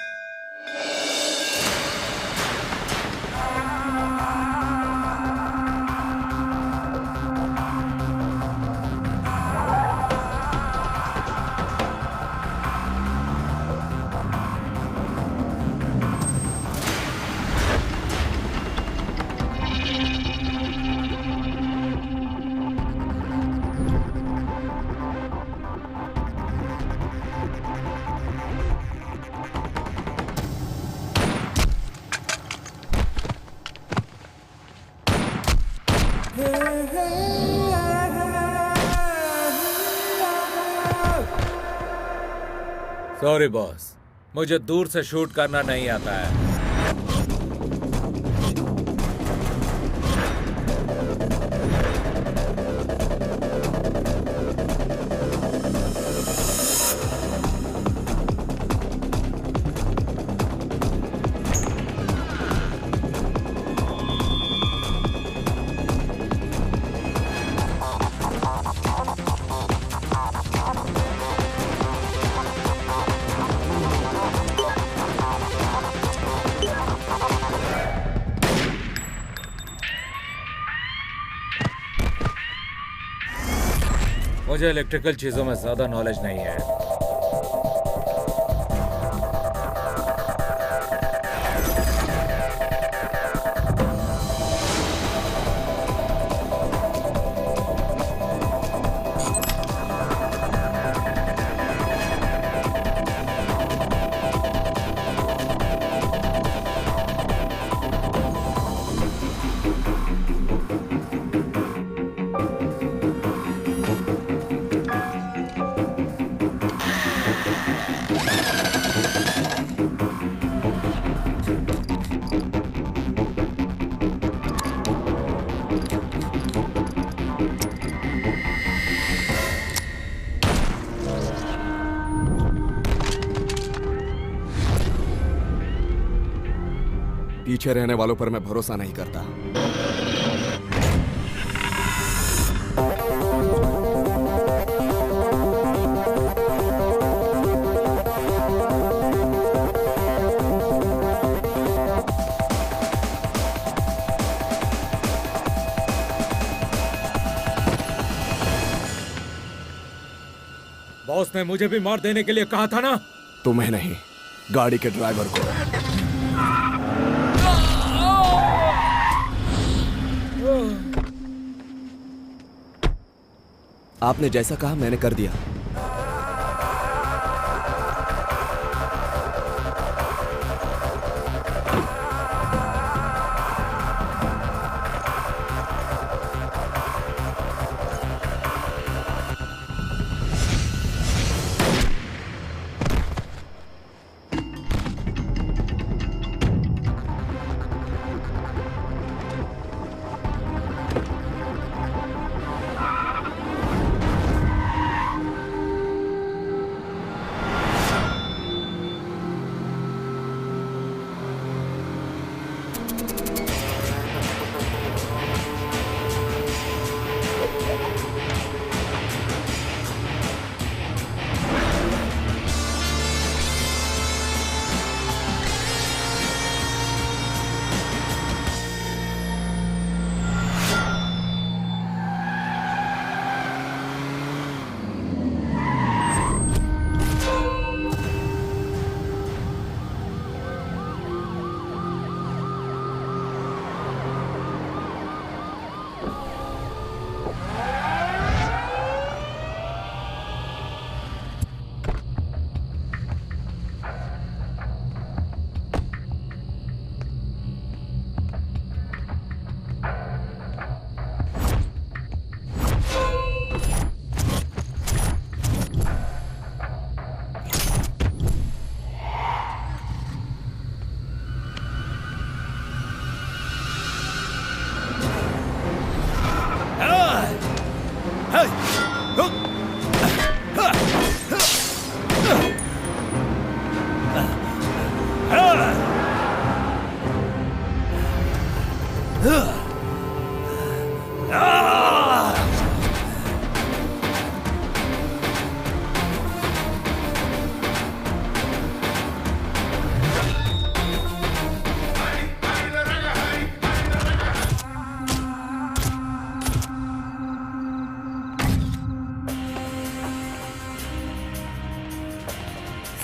सॉरी बॉस, मुझे दूर से शूट करना नहीं आता है। मुझे इलेक्ट्रिकल चीजों में ज्यादा नॉलेज नहीं है। पीछे रहने वालों पर मैं भरोसा नहीं करता। बॉस ने मुझे भी मार देने के लिए कहा था ना। तुम्हें नहीं, गाड़ी के ड्राइवर को। आपने जैसा कहा मैंने कर दिया।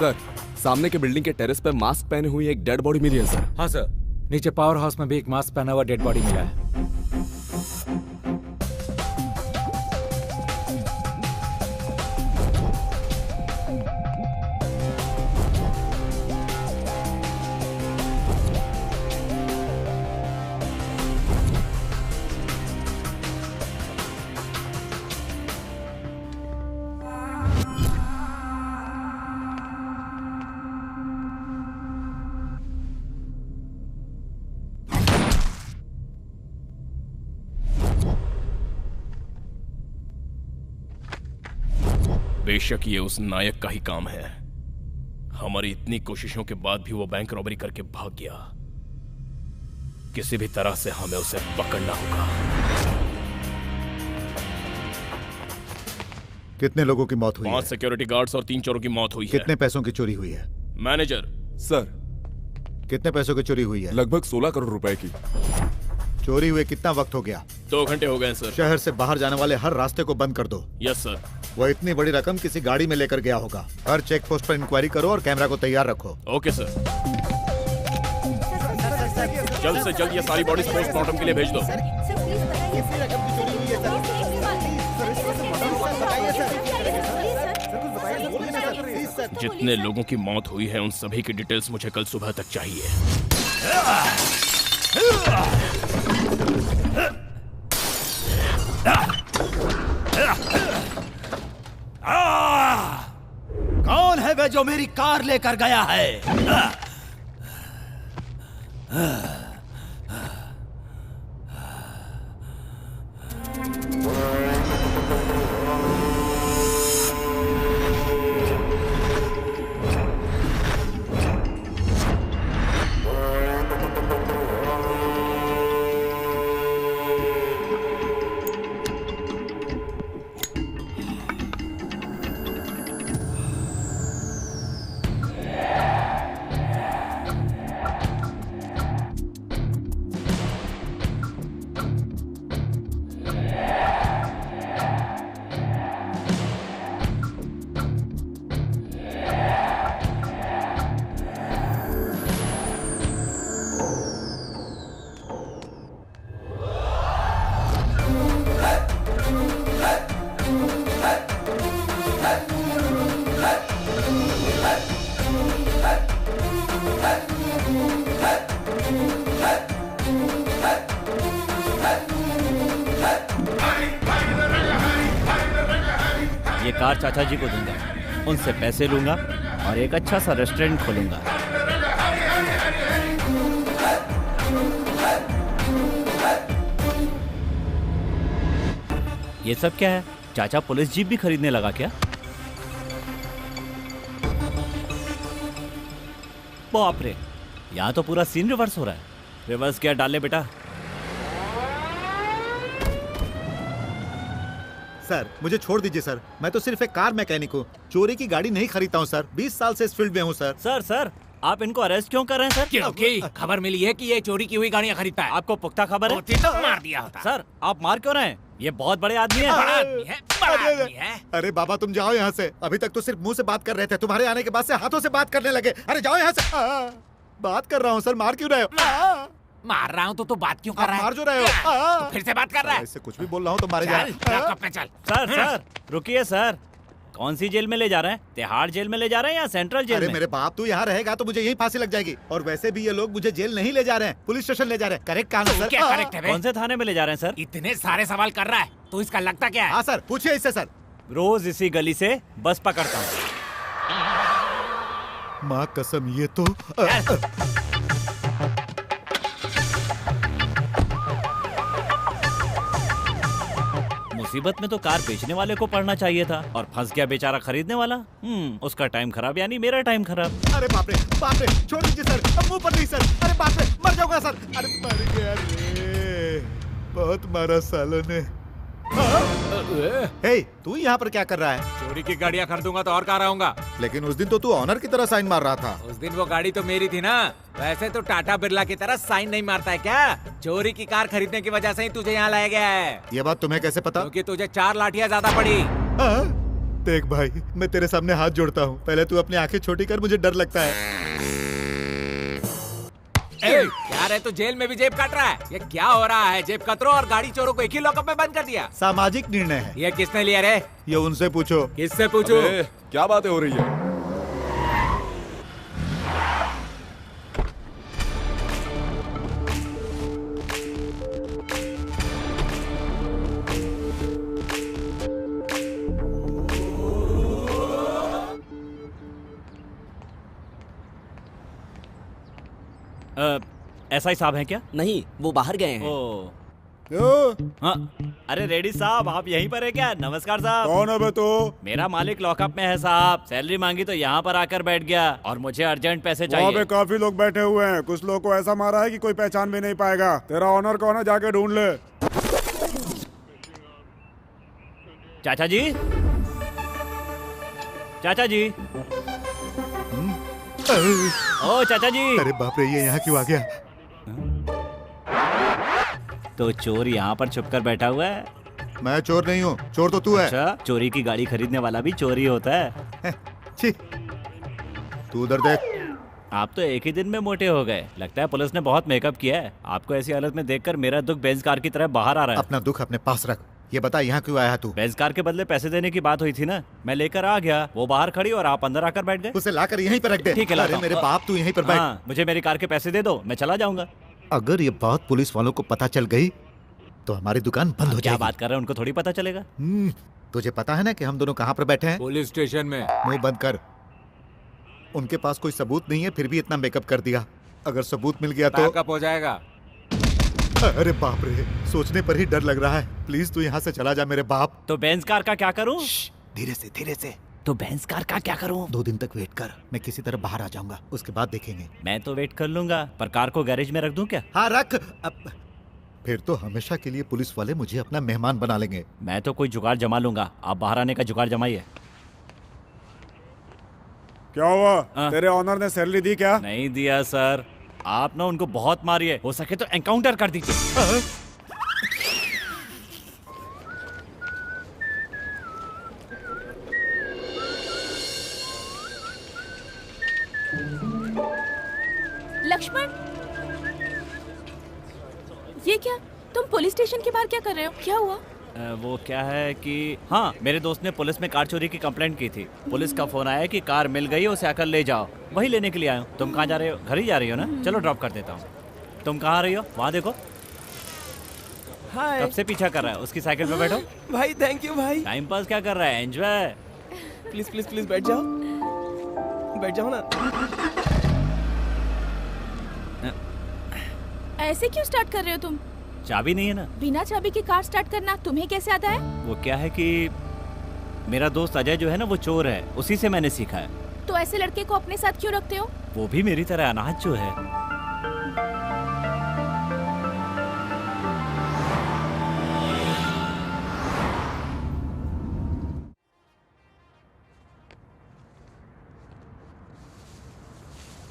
सर, सामने के बिल्डिंग के टेरेस पे मास्क पहने हुई एक डेड बॉडी मिली है सर। हाँ सर, नीचे पावर हाउस में भी एक मास्क पहना हुआ डेड बॉडी मिला है। बेशक ये उस नायक का ही काम है। हमारी इतनी कोशिशों के बाद भी वो बैंक रॉबरी करके भाग गया। किसी भी तरह से हमें उसे पकड़ना होगा। कितने लोगों की मौत हुई 5 सिक्योरिटी गार्ड्स और 3 चोरों की मौत हुई है। कितने पैसों की चोरी हुई है? मैनेजर सर, कितने पैसों की चोरी हुई है? लगभग 16 करोड़ रुपए की। चोरी हुए कितना वक्त हो गया? 2 घंटे हो गए सर। शहर से बाहर जाने वाले हर रास्ते को बंद कर दो। Yes sir. वो इतनी बड़ी रकम किसी गाड़ी में लेकर गया होगा। हर चेक पोस्ट पर इंक्वायरी करो और कैमरा को तैयार रखो। Okay sir. जल्द से जल्द ये सारी बॉडीज पोस्टमार्टम के लिए भेज दो। जितने लोगों की मौत हुई है उन सभी की डिटेल्स मुझे कल सुबह तक चाहिए। कौन है वे जो मेरी कार लेकर गया है? ये कार चाचा जी को दूंगा, उनसे पैसे लूंगा और एक अच्छा सा रेस्टोरेंट खोलूंगा। ये सब क्या है? चाचा पुलिस जीप भी खरीदने लगा क्या? बाप रे, यहाँ तो पूरा सीन रिवर्स हो रहा है। रिवर्स गियर डाल ले बेटा। सर मुझे छोड़ दीजिए सर, मैं तो सिर्फ एक कार मैकेनिक हूँ, चोरी की गाड़ी नहीं खरीदता हूँ सर। 20 साल से इस फील्ड में हूँ सर। सर आप इनको अरेस्ट क्यों कर रहे हैं सर? क्योंकि खबर मिली है कि ये चोरी की हुई गाड़ियाँ खरीदता है। आपको पुख्ता खबर है? होती तो मार दिया होता। सर आप मार क्यों रहे हैं? ये बहुत बड़े आदमी है। बड़ा आदमी है, बड़ा आदमी है। अरे बाबा तुम जाओ यहाँ से, अभी तक तो सिर्फ मुंह से बात कर रहे थे, तुम्हारे आने के बाद से हाथों से बात करने लगे। अरे जाओ यहाँ से। बात कर रहा हूँ सर, मार क्यों रहे हो? मार रहा हूँ तो बात क्यों कर रहा है? मार जो रहे हो। तो फिर से बात कर रहा है। इससे कुछ भी बोल रहा हूँ तो मारे जा। चल सर रुकिए सर, कौन सी जेल में ले जा रहे हैं? तिहाड़ जेल में ले जा रहे हैं या सेंट्रल जेल में? अरे मेरे बाप, तू यहाँ रहेगा तो मुझे यही फांसी लग जाएगी। और वैसे भी ये लोग मुझे जेल नहीं ले जा रहे हैं, पुलिस स्टेशन ले जा रहे हैं। करेक्ट कहा सर? क्या करेक्ट है? कौन से थाने में ले जा रहे हैं सर? इतने सारे सवाल कर रहा है तो इसका लगता क्या है? हाँ सर, पूछिए इससे सर। रोज इसी गली से बस पकड़ता हूँ। माँ कसम, ये तो मुसीबत में तो कार बेचने वाले को पड़ना चाहिए था और फंस गया बेचारा खरीदने वाला। उसका टाइम खराब यानी मेरा टाइम खराब। अरे बाप रे, छोड़ दीजिए सर, अब मुंह पर नहीं सर। अरे बाप रे, मर जाऊंगा सर। अरे मर गया रे, बहुत मारा सालों ने। हे, तू यहाँ पर क्या कर रहा है? चोरी की गाड़ियाँ खरीदूंगा तो और कहाँ रहूंगा? लेकिन उस दिन तो तू ऑनर की तरह साइन मार रहा था। उस दिन वो गाड़ी तो मेरी थी ना। वैसे तो टाटा बिरला की तरह साइन नहीं मारता है क्या? चोरी की कार खरीदने की वजह से ही तुझे यहाँ लाया गया है। ये बात तुम्हें कैसे पता? क्योंकि तुझे 4 लाठियाँ ज्यादा पड़ी। देख भाई, मैं तेरे सामने हाथ जोड़ता हूँ, पहले तू अपनी आंखें छोटी कर, मुझे डर लगता है। क्या रे, तू जेल में भी जेब काट रहा है? ये क्या हो रहा है? जेब कतरों और गाड़ी चोरों को एक ही लॉकअप में बंद कर दिया। सामाजिक निर्णय है। ये किसने लिया रे? ये उनसे पूछो। किससे पूछो? क्या बातें हो रही है? एसआई साहब हैं क्या? नहीं, वो बाहर गए हैं। ओ, हाँ, अरे रेडी साहब, आप यहीं पर है क्या? नमस्कार साहब। कौन है बे तू? मेरा मालिक लॉकअप में है साहब। सैलरी मांगी तो यहाँ पर आकर बैठ गया और मुझे अर्जेंट पैसे वहाँ पे चाहिए। काफी लोग बैठे हुए हैं, कुछ लोग को ऐसा मारा है कि कोई पहचान भी नहीं पाएगा। तेरा ऑनर कौन है, जाके ढूंढ ले। चाचा जी, चाचा जी, ओ चाचा जी। अरे बाप रे, ये यहाँ क्यों आ गया? तो चोर यहाँ पर छुपकर बैठा हुआ है। मैं चोर नहीं हूँ, चोर तो तू है। अच्छा, चोरी की गाड़ी खरीदने वाला भी चोरी होता है। छी, तू उधर देख। आप तो एक ही दिन में मोटे हो गए। लगता है पुलिस ने बहुत मेकअप किया है। आपको ऐसी हालत में देखकर मेरा दुख बेंज कार की तरह बाहर आ रहा है। अपना दुख अपने पास रख। ये बता, यहाँ क्यों आया तू? बेंज कार के बदले पैसे देने की बात हुई थी ना, मैं लेकर आ गया। वो बाहर खड़ी और आप अंदर आकर बैठ गए। उसे लाकर यहीं पर रख दे। ठीक है, अरे मेरे बाप, तू यहीं पर बैठ। हाँ, मुझे मेरी कार के पैसे दे दो, मैं चला जाऊंगा। अगर ये बात पुलिस वालों को पता चल गई तो हमारी दुकान बंद हो जाएगी। क्या बात कर रहे हैं, उनको थोड़ी पता चलेगा। तुझे पता है ना कि हम दोनों कहाँ पर बैठे हैं? पुलिस स्टेशन में। मुंह बंद कर। उनके पास कोई सबूत नहीं है, फिर भी इतना मेकअप कर दिया। अगर सबूत मिल गया तो बैकअप हो जाएगा। अरे बाप रे, सोचने पर ही डर लग रहा है। प्लीज तू यहाँ से चला जा मेरे बाप। तो बेंज कार का क्या करूं? धीरे से, धीरे से। तो बेंज कार का क्या करूं? 2 दिन तक वेट कर, मैं किसी तरह बाहर आ जाऊंगा, उसके बाद देखेंगे। मैं तो वेट कर लूंगा, पर कार को गैरेज में रख दूं क्या? हाँ रख। अब फिर तो हमेशा के लिए पुलिस वाले मुझे अपना मेहमान बना लेंगे। मैं तो कोई जुगाड़ जमा लूंगा, आप बाहर आने का जुगाड़ जमाइए। क्या हुआ? तेरे ऑनर ने सैलरी दी क्या? नहीं दिया सर। आप ना उनको बहुत मारिए, हो सके तो एनकाउंटर कर दीजिए। लक्ष्मण, ये क्या? तुम पुलिस स्टेशन के बाहर क्या कर रहे हो? क्या हुआ? वो क्या है कि हाँ, मेरे दोस्त ने पुलिस में कार चोरी की कंप्लेंट की थी। पुलिस का फोन आया कि कार मिल गई, उसे आकर ले जाओ। वही लेने के लिए आया हूँ। तुम कहाँ जा रहे हो? घर ही जा रही हो ना? चलो ड्रॉप कर देता हूँ। तुम कहाँ आ रही हो? वहाँ देखो। हाय। कब से पीछा कर रहा है? उसकी साइकिल पे बैठो। भाई थैंक यू भाई। टाइम पास क्या कर रहा है? एंजॉय। प्लीज प्लीज प्लीज बैठ जाओ, बैठ जाओ ना। ऐसे क्यों स्टार्ट कर रहे हो तुम? चाबी नहीं है ना? बिना चाबी की कार स्टार्ट करना तुम्हें कैसे आता है? वो क्या है कि मेरा दोस्त अजय जो है ना, वो चोर है, उसी से मैंने सीखा है। तो ऐसे लड़के को अपने साथ क्यों रखते हो? वो भी मेरी तरह अनाथ जो है।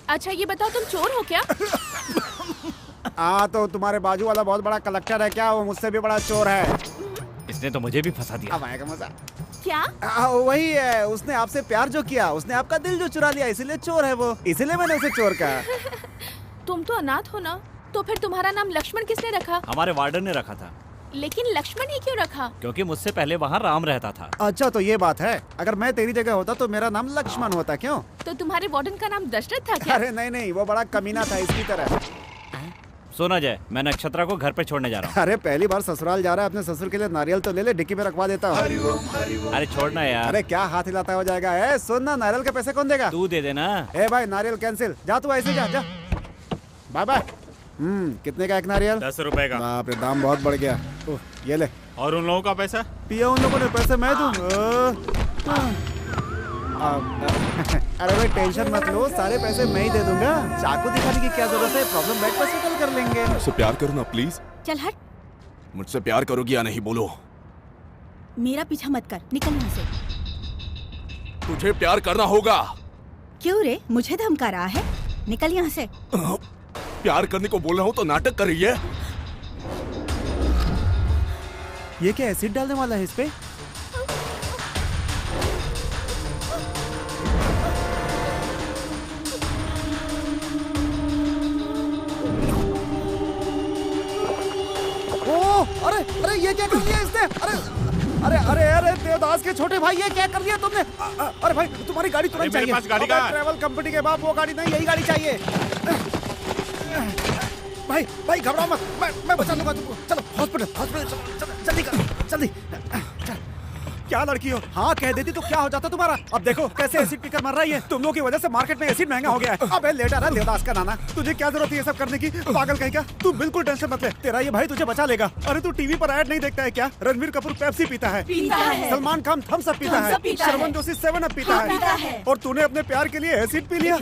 अच्छा ये बताओ, तुम चोर हो क्या? हाँ, तो तुम्हारे बाजू वाला बहुत बड़ा कलेक्टर है क्या? वो मुझसे भी बड़ा चोर है। इसने तो मुझे भी फंसा दिया। अब आएगा मजा। क्या? वही है, उसने आपसे प्यार जो किया, उसने आपका दिल जो चुरा लिया, इसीलिए चोर है वो। इसीलिए मैंने उसे चोर कहा। तुम तो अनाथ हो ना, तो फिर तुम्हारा नाम लक्ष्मण किसने रखा? हमारे वार्डन ने रखा था। लेकिन लक्ष्मण ही क्यों रखा? क्योंकि मुझसे पहले वहाँ राम रहता था। अच्छा तो ये बात है। अगर मैं तेरी जगह होता तो मेरा नाम लक्ष्मण होता। क्यों? तो तुम्हारे वार्डन का नाम दशरथ था क्या? अरे नहीं नहीं, वो बड़ा कमीना था इसकी तरह। सुना जाए, मैं नक्षत्रा को घर पे छोड़ने जा रहा हूँ। अरे पहली बार ससुराल जा रहा है, अपने ससुर के लिए नारियल तो ले ले, डिक्की में रखवा देता हूँ। अरे छोड़ना यार। अरे क्या हाथ हिलाता हो जाएगा? ए सुन ना, नारियल के पैसे कौन देगा? तू दे देना। ए भाई नारियल कैंसिल, जा तू ऐसे जा जा। Bye bye. कितने का एक नारियल? 10 रुपए का। बाप रे, दाम बहुत बढ़ गया। ये ले। और उन लोगों का पैसा? पिया उन लोगों ने पैसे मैं दूँ। अरे भाई टेंशन मत लो, सारे पैसे मैं ही दे दूंगा। चाकू दिखाने की क्या जरूरत है? प्रॉब्लम बैठ पर सेटल कर लेंगे। मुझसे प्यार करो ना प्लीज। चल हट। मुझसे प्यार करोगी या नहीं बोलो? मेरा पीछा मत कर, निकल यहाँ से। तुझे प्यार करना होगा। क्यों रे, मुझे धमका रहा है? निकल यहाँ से। प्यार करने को बोल रहा हूँ तो नाटक कर रही है। ये क्या एसिड डालने वाला है इस पे? अरे अरे ये क्या कर दिया इसने? अरे अरे अरे अरे देवदास के छोटे भाई, ये क्या कर दिया तुमने? अरे भाई तुम्हारी गाड़ी तुरंत चाहिए। मेरे पास गाड़ी कहाँ है? ट्रैवल कंपनी के बाप, वो गाड़ी नहीं, यही गाड़ी चाहिए। भाई भाई घबराओ मत, मैं बचा लूंगा तुमको। चलो हॉस्पिटल हॉस्पिटल, चलो जल्दी कर जल्दी। क्या लड़की हो? हाँ कह देती तो क्या हो जाता तुम्हारा? अब देखो कैसे एसिड पीकर मर रही है। तुम लोगों की वजह से मार्केट में एसिड महंगा हो गया है। अबे लेटा रहा देवदास का नाना, तुझे क्या जरूरत है ये सब करने की? पागल कहीं का। तू बिल्कुल टेंशन मत ले, तेरा ये भाई तुझे बचा लेगा। अरे तू टीवी पर ऐड नहीं देखता है क्या? रणवीर कपूर पेप्सी पीता है, सलमान खान थम्स अप पीता है, श्रवण जोशी 7 अप पीता है, और तूने अपने प्यार के लिए एसिड पी लिया।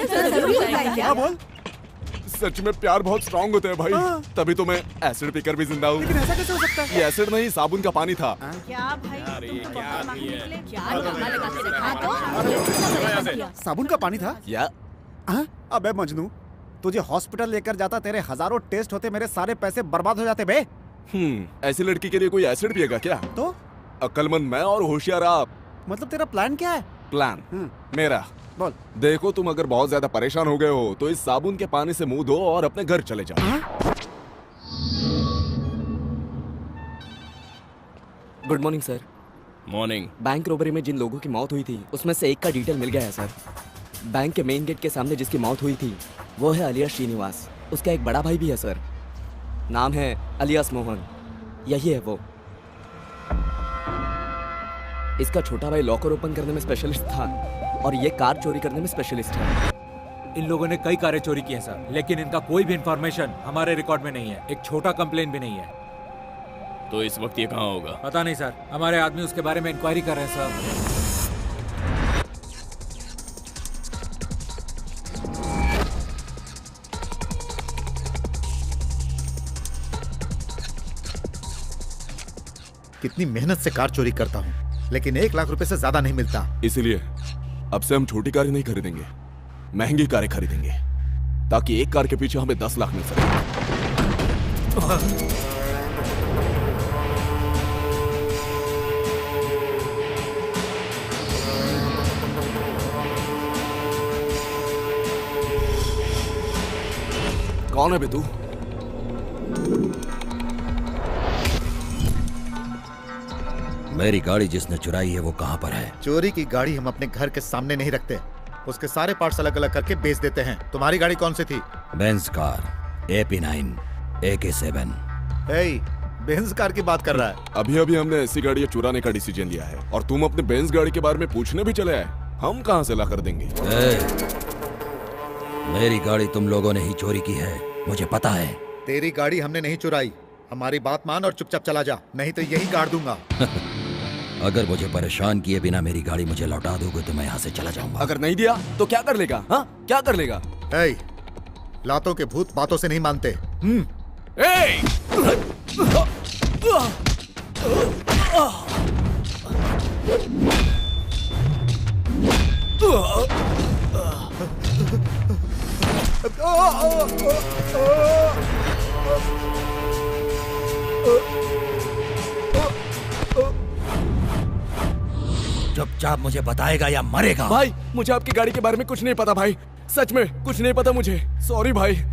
क्या बोल? सच में प्यार बहुत स्ट्रांग होते हैं भाई, तभी तो मैं एसिड पीकर भी जिंदा हूँ। लेकिन ऐसा कैसे हो सकता है? ये एसिड नहीं, साबुन का पानी था। क्या भाई? साबुन का पानी था? या अबे मजनू, तुझे हॉस्पिटल लेकर जाता, तेरे हजारों टेस्ट होते, मेरे सारे पैसे बर्बाद हो जाते बे। ऐसी लड़की के लिए कोई एसिड पिएगा क्या? तो अक्लमंद मैं और होशियार आप। मतलब तेरा प्लान क्या है? प्लान मेरा बोल। देखो तुम अगर बहुत ज्यादा परेशान हो गए हो तो इस साबुन के पानी से मुंह धो और अपने घर चले जाओ। Good morning sir. Morning. Bank robbery में जिन लोगों की मौत हुई थी उसमें से एक का डिटेल मिल गया है सर। बैंक के मेन गेट के सामने जिसकी मौत हुई थी वो है अलियास श्रीनिवास। उसका एक बड़ा भाई भी है सर, नाम है अलियास मोहन। यही है वो। इसका छोटा भाई लॉकर ओपन करने में स्पेशलिस्ट था और ये कार चोरी करने में स्पेशलिस्ट है। इन लोगों ने कई कारें चोरी की हैं सर, लेकिन इनका कोई भी इंफॉर्मेशन हमारे रिकॉर्ड में नहीं है। एक छोटा कंप्लेन भी नहीं है। तो इस वक्त ये कहाँ होगा? पता नहीं सर, हमारे आदमी उसके बारे में इंक्वायरी कर रहे हैं सर। कितनी मेहनत से कार चोरी करता हूँ, लेकिन 1 लाख रुपए से ज्यादा नहीं मिलता। इसीलिए अब से हम छोटी कारें नहीं खरीदेंगे, महंगी कारें खरीदेंगे, ताकि एक कार के पीछे हमें 10 लाख मिल सके। कौन है बे तू? मेरी गाड़ी जिसने चुराई है वो कहाँ पर है? चोरी की गाड़ी हम अपने घर के सामने नहीं रखते, उसके सारे पार्ट्स अलग अलग करके बेच देते हैं। तुम्हारी गाड़ी कौन सी थी? Benz car, AP9, AK7। Benz car की बात कर रहा है? अभी अभी हमने ऐसी गाड़ियां चुराने का डिसीजन लिया है और तुम अपने बेंज गाड़ी के बारे में पूछने भी चले आए। हम कहाँ से ला कर देंगे? मेरी गाड़ी तुम लोगों ने ही चोरी की है, मुझे पता है। तेरी गाड़ी हमने नहीं चुराई। हमारी बात मान और चुपचाप चला जा, नहीं तो यही गाड़ दूंगा। अगर मुझे परेशान किए बिना मेरी गाड़ी मुझे लौटा दोगे तो मैं यहाँ से चला जाऊंगा। अगर नहीं दिया तो क्या कर लेगा? हाँ, क्या कर लेगा? लातों के भूत बातों से नहीं मानते। चुपचाप मुझे बताएगा या मरेगा? भाई मुझे आपकी गाड़ी के बारे में कुछ नहीं पता भाई, सच में कुछ नहीं पता मुझे। सॉरी भाई।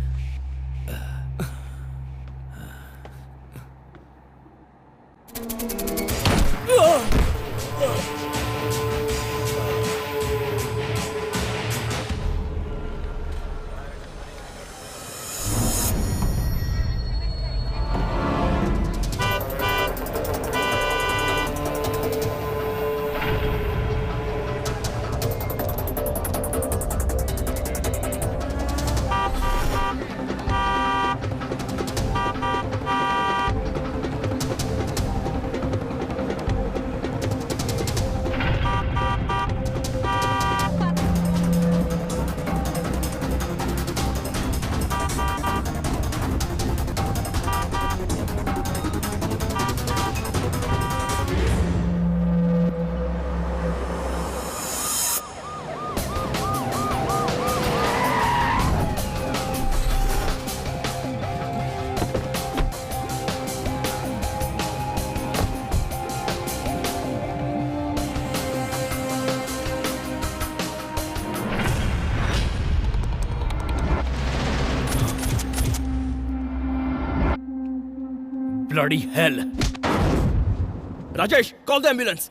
Bloody hell. Rajesh, call the ambulance.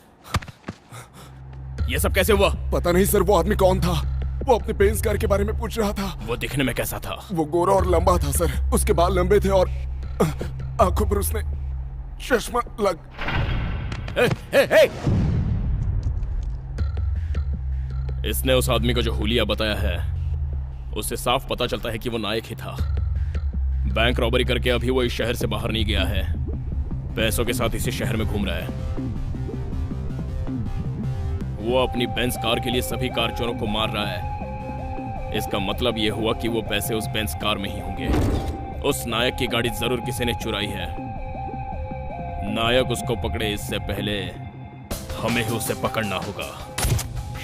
ये सब कैसे हुआ? पता नहीं सर, वो आदमी कौन था? वो अपने बेंज कार के बारे में पूछ रहा था। वो दिखने में कैसा था? वो गोरा और लंबा था सर, उसके बाल लंबे थे और आंखों पर उसने चश्मा लग। इसने उस आदमी को जो हुलिया बताया है उससे साफ पता चलता है कि वो नायक ही था। बैंक रॉबरी करके अभी वो इस शहर से बाहर नहीं गया है, पैसों के साथ इसी शहर में घूम रहा है। वो अपनी बेंज कार के लिए सभी कार चोरों को मार रहा है। इसका मतलब ये हुआ कि वो पैसे उस बेंज कार में ही होंगे। उस नायक की गाड़ी जरूर किसी ने चुराई है। नायक उसको पकड़े इससे पहले हमें ही उसे पकड़ना होगा।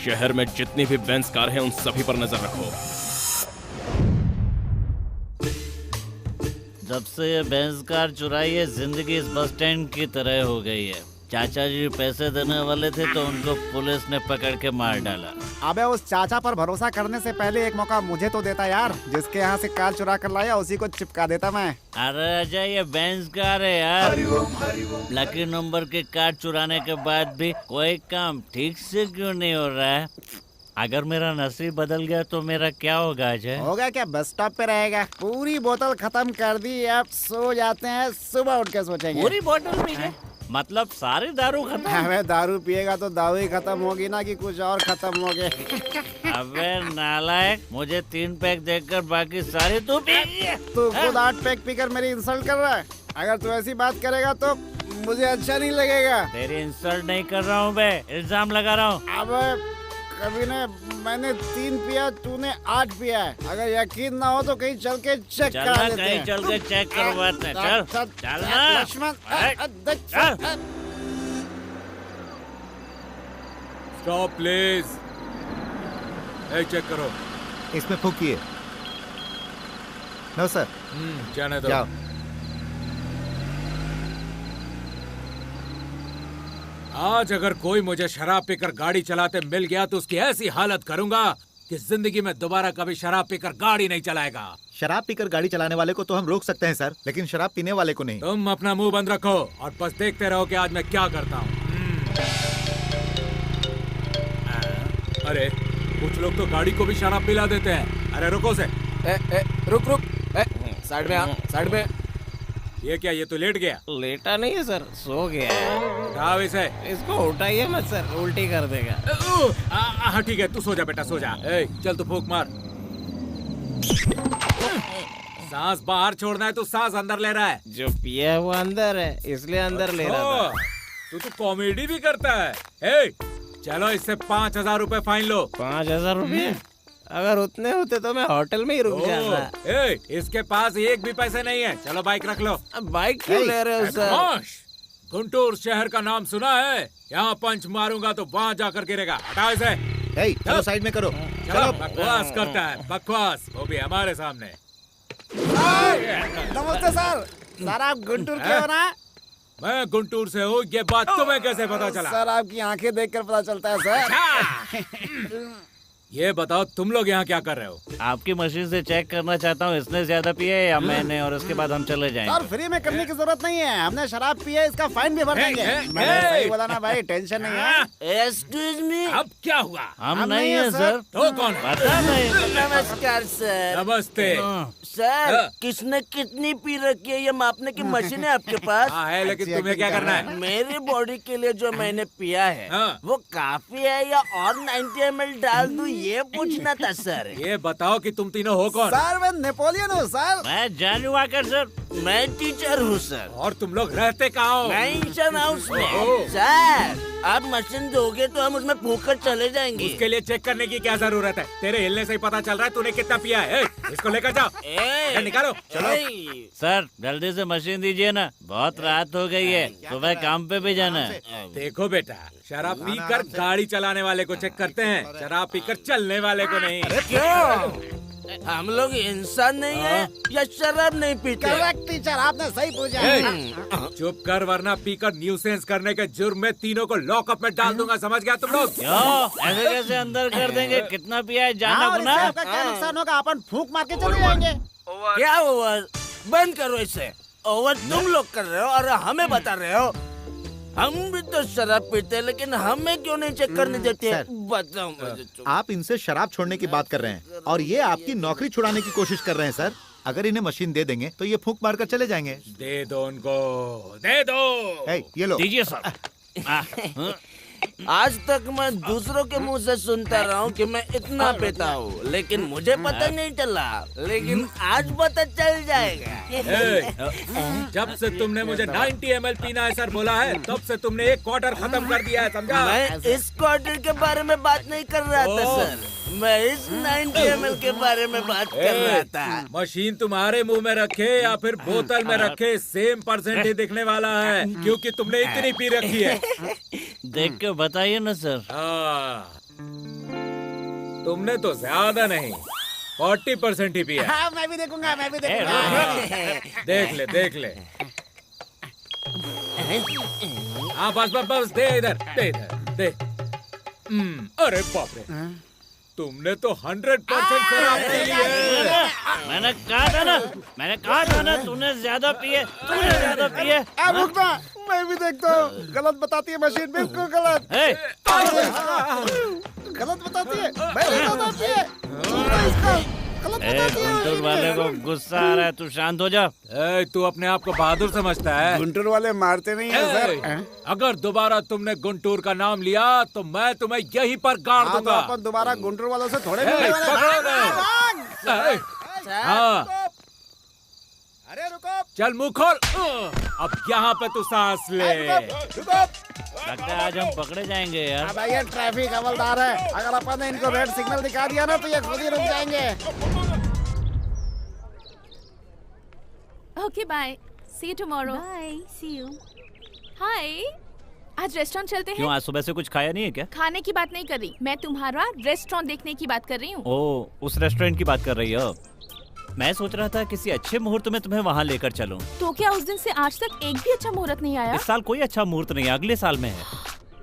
शहर में जितनी भी बेंज कार हैं उन सभी पर नजर रखो। जब से ये बेंज कार चुराई है, जिंदगी इस बस स्टैंड की तरह हो गई है। चाचा जी पैसे देने वाले थे तो उनको पुलिस ने पकड़ के मार डाला। अबे उस चाचा पर भरोसा करने से पहले एक मौका मुझे तो देता यार। जिसके यहाँ से कार चुरा कर लाया उसी को चिपका देता मैं। अरे अजय, ये बेंज कार है यार। लकी नंबर की कार चुराने के बाद भी कोई काम ठीक से क्यों नहीं हो रहा है? अगर मेरा नसीब बदल गया तो मेरा क्या होगा अजय? होगा क्या, बस स्टॉप पे रहेगा। पूरी बोतल खत्म कर दी, अब सो जाते हैं, सुबह उठ के सोचेंगे। पूरी बोतल पी गए? मतलब सारी दारू खत्म? हमें दारू पिएगा तो दारू ही खत्म होगी ना कि कुछ और खत्म होगे। अबे नालायक, मुझे 3 पैक देकर बाकी सारी तू पी। तू खुद 8 पैक पीकर मेरी इंसल्ट कर रहा है। अगर तू ऐसी बात करेगा तो मुझे अच्छा नहीं लगेगा। तेरी इंसल्ट नहीं कर रहा हूँ बे, इल्जाम लगा रहा हूँ। अब कभी ने मैंने 3 पिया, तूने 8 पिया है। अगर यकीन ना हो तो कहीं चल के चेक करा लेते हैं। कहीं चल के चेक करवाते हैं। चल चल ना लक्ष्मण। Stop please. चेक करो। इसमें फूकिए। No sir. जाने दो। जाओ। आज अगर कोई मुझे शराब पीकर गाड़ी चलाते मिल गया तो उसकी ऐसी हालत करूंगा कि जिंदगी में दोबारा कभी शराब पीकर गाड़ी नहीं चलाएगा। शराब पीकर गाड़ी चलाने वाले को तो हम रोक सकते हैं सर, लेकिन शराब पीने वाले को नहीं। तुम अपना मुंह बंद रखो और बस देखते रहो कि आज मैं क्या करता हूँ। अरे कुछ लोग तो गाड़ी को भी शराब पिला देते हैं। अरे रुको से। रुक रुक, साइड में आ, साइड में। ये क्या, ये तो लेट गया? लेटा नहीं है सर, सो गया है। उठाओ इसे। इसको उठाइए मत सर, उल्टी कर देगा। हाँ ठीक है, तू सो जा बेटा, सो जा। चल तू फूंक मार। सांस बाहर छोड़ना है तो सांस अंदर ले रहा है। जो पिया है वो अंदर है, इसलिए अंदर ले रहा था। तू तो कॉमेडी भी करता है। चलो इससे 5000 रुपए फाइन लो। 5000 रुपए? अगर उतने होते तो मैं होटल में ही रुक जाता। इसके पास एक भी पैसे नहीं है। चलो बाइक रख लो। बाइक क्यों ले रहे हो सर? गुंटूर शहर का नाम सुना है? यहाँ पंच मारूंगा तो वहाँ जाकर गिरेगा। हटाओ इसे। चलो साइड में करो। चलो बकवास करता है, बकवास, वो भी हमारे सामने। नमस्ते सर। सर आप गुंटूर के हो ना? मैं गुंटूर से हूँ। ये बात तुम्हें कैसे पता चला? सर आपकी आंखें देखकर पता चलता है सर। ये बताओ तुम लोग यहाँ क्या कर रहे हो? आपकी मशीन से चेक करना चाहता हूँ इसने ज्यादा पिया है या मैंने, और उसके बाद हम चले जाएंगे। सर फ्री में करने की जरूरत नहीं है, हमने शराब पी है, इसका फाइन भी भर देंगे। मैंने सही बोला ना भाई, टेंशन नहीं है। Excuse me. अब क्या हुआ? हम नहीं है सर। तो कौन? पता नहीं। नमस्कार सर। नमस्ते सर। किसने कितनी पी रखी है ये मापने की मशीन है आपके पास? हाँ है, लेकिन तुम्हें क्या करना है? मेरी बॉडी के लिए जो मैंने पिया है वो काफी है या और 90 ml डाल दूं, ये पूछना था सर। ये बताओ कि तुम तीनों हो कौन? सर मैं नेपोलियन हूँ सर। मैं जॉनी वॉकर सर। मैं टीचर हूँ सर। और तुम लोग रहते कहाँ हो? मेंशन हाउस में। सर आप मशीन दोगे तो हम उसमें फूंक कर चले जाएंगे। उसके लिए चेक करने की क्या जरूरत है? तेरे हिलने से ही पता चल रहा है तूने कितना पिया है। इसको लेकर जाओ। निकालो। चलो सर जल्दी से मशीन दीजिए ना, बहुत रात हो गई है, सुबह काम पे भी जाना है। देखो बेटा, शराब पीकर गाड़ी चलाने वाले को चेक करते हैं, शराब पीकर चलने वाले को नहीं। क्यों? हम लोग इंसान नहीं है या शराब नहीं पीते? करेक्ट टीचर, आपने सही पूछा। चुप कर, वरना पीकर न्यूसेंस करने के जुर्म में तीनों को लॉकअप में डाल दूंगा, समझ गया तुम लोग? ऐसे कैसे अंदर कर देंगे? कितना पिया है जाना गुना? आपका क्या नुकसान होगा? अपन फूंक मार के चले जाएंगे। क्या ओवर? बंद करो इसे। ओवर तुम लोग कर रहे हो और हमें बता रहे हो। हम भी तो शराब पीते हैं, लेकिन हमें क्यों नहीं चेक करने देते? बताओ मुझे। आप इनसे शराब छोड़ने की बात कर रहे हैं और ये आपकी नौकरी छुड़ाने की कोशिश कर रहे हैं सर। अगर इन्हें मशीन दे देंगे तो ये फूंक मार कर चले जाएंगे। दे दो उनको, दे दो। ये लो। दीजिए सर। आज तक मैं दूसरों के मुंह से सुनता रहा हूँ कि मैं इतना पीता हूँ, लेकिन मुझे पता नहीं चला, लेकिन आज पता चल जाएगा। जब से तुमने मुझे 90 ml पीना है सर बोला है, तब से तुमने एक क्वार्टर खत्म कर दिया है, समझा? मैं इस क्वार्टर के बारे में बात नहीं कर रहा था सर, मैं इस 90 ml के बारे में बात कर रहा था। मशीन तुम्हारे मुंह में रखे या फिर बोतल में रखे, सेम परसेंटेज दिखने वाला है, क्योंकि तुमने इतनी पी रखी है। देख के बताइए ना सर। तुमने तो ज्यादा नहीं, 40% ही पिया। हाँ, मैं भी देखूंगा, मैं भी देखूंगा। देख ले। हाँ बस दे इधर, दे। अरे बाप रे, तुमने तो 100% शराब पी ली है। मैंने कहा था ना तूने ज्यादा पिए। रुकना, मैं भी देखता हूँ। गलत बताती है मशीन, बिल्कुल गलत। गलत बताती है, मैं बताती है। गुंटूर वाले को गुस्सा आ रहा है, तू शांत हो जा। तू अपने आप को बहादुर समझता है? गुंटूर वाले मारते नहीं है सर। अगर दोबारा तुमने गुंटूर का नाम लिया तो मैं तुम्हें यहीं पर गाड़ दूंगा। तो अपन दोबारा गुंटूर वालों से थोड़े मिलने वाले। हाँ, अरे रुको, चल मुंह खोल। अब यहाँ पे तू सांस ले। लगता है आज हम पकड़े जाएंगे यार। अब ये ट्रैफिक हवलदार है, अगर अपन ने इनको रेड सिग्नल दिखा दिया ना तो ये खुद ही रुक जाएंगे। Okay bye, see you tomorrow. Bye, see you. Hi, आज रेस्टोरेंट चलते हैं। क्यों, आज सुबह से कुछ खाया नहीं है क्या? खाने की बात नहीं कर रही, मैं तुम्हारा रेस्टोरेंट देखने की बात कर रही हूँ। ओ, उस रेस्टोरेंट की बात कर रही हो? मैं सोच रहा था किसी अच्छे मुहूर्त में तुम्हें वहाँ लेकर चलूं। तो क्या उस दिन से आज तक एक भी अच्छा मुहूर्त नहीं आया? इस साल कोई अच्छा मुहूर्त नहीं, अगले साल में है।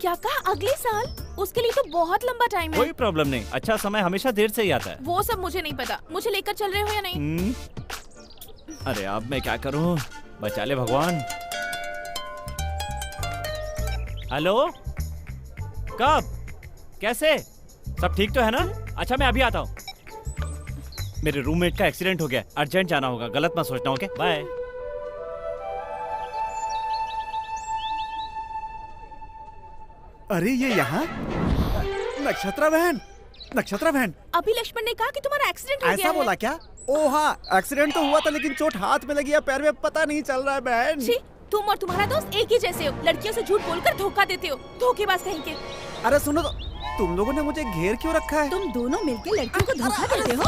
क्या कहा, अगले साल? उसके लिए तो बहुत लंबा टाइम है। कोई प्रॉब्लम नहीं, अच्छा समय हमेशा देर से ही आता है। वो सब मुझे नहीं पता, मुझे लेकर चल रहे हो या नहीं? अरे अब मैं क्या करूं, बचा ले भगवान। हेलो, कब, कैसे, सब ठीक तो है ना? अच्छा मैं अभी आता हूँ। मेरे रूममेट का एक्सीडेंट हो गया, अर्जेंट जाना होगा, गलत मत सोचना। Okay bye. अरे ये यहाँ नक्षत्रा बहन। अभी लक्ष्मण ने कहा कि तुम्हारा एक्सीडेंट हो गया ऐसा बोला क्या? ओ हाँ, एक्सीडेंट तो हुआ था, लेकिन चोट हाथ में लगी है, पैर में पता नहीं चल रहा है बहन। जी, तुम और तुम्हारा दोस्त एक ही जैसे हो, लड़कियों से झूठ बोलकर धोखा देते हो, धोखेबाज कहीं के। अरे सुनो तो, तुम लोगों ने मुझे घेर क्यों रखा है? तुम दोनों मिलकर लड़कियों को धोखा देते हो।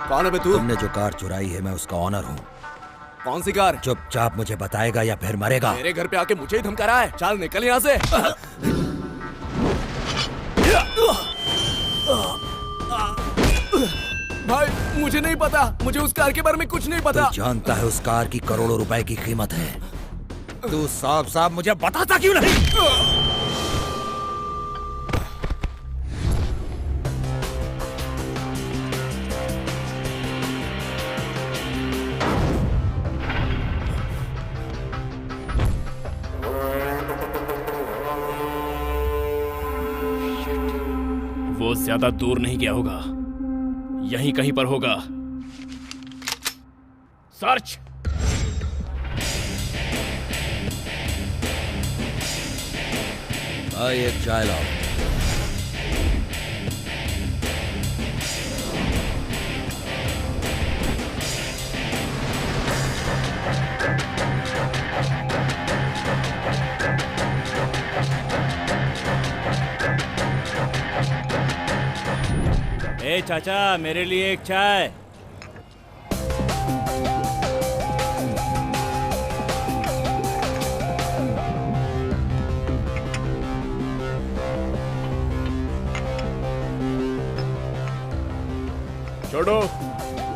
कौन है बे तू? तुमने जो कार चुराई है मैं उसका ऑनर हूँ। कौन सी कार? चुपचाप मुझे बताएगा या फिर मरेगा। मेरे घर पे आके मुझे ही धमका रहा है, चल निकल यहाँ से। भाई मुझे नहीं पता, मुझे उस कार के बारे में कुछ नहीं पता। तू जानता है उस कार की करोड़ों रुपए की कीमत है, तू साफ मुझे बताता क्यों नहीं? वो ज्यादा दूर नहीं गया होगा, यहीं कहीं पर होगा। सर्च। भाई एक चाय लाओ। ए चाचा, मेरे लिए एक चाय। छोड़ो,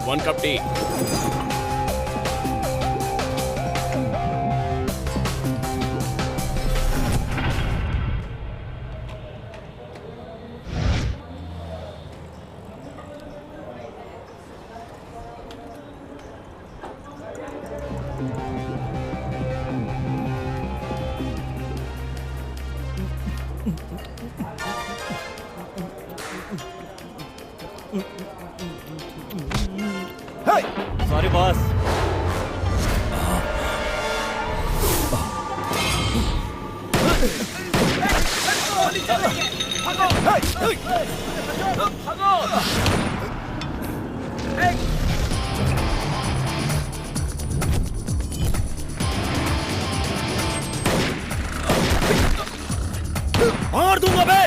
1 कप टी। Sorry boss. मार दूंगा बे।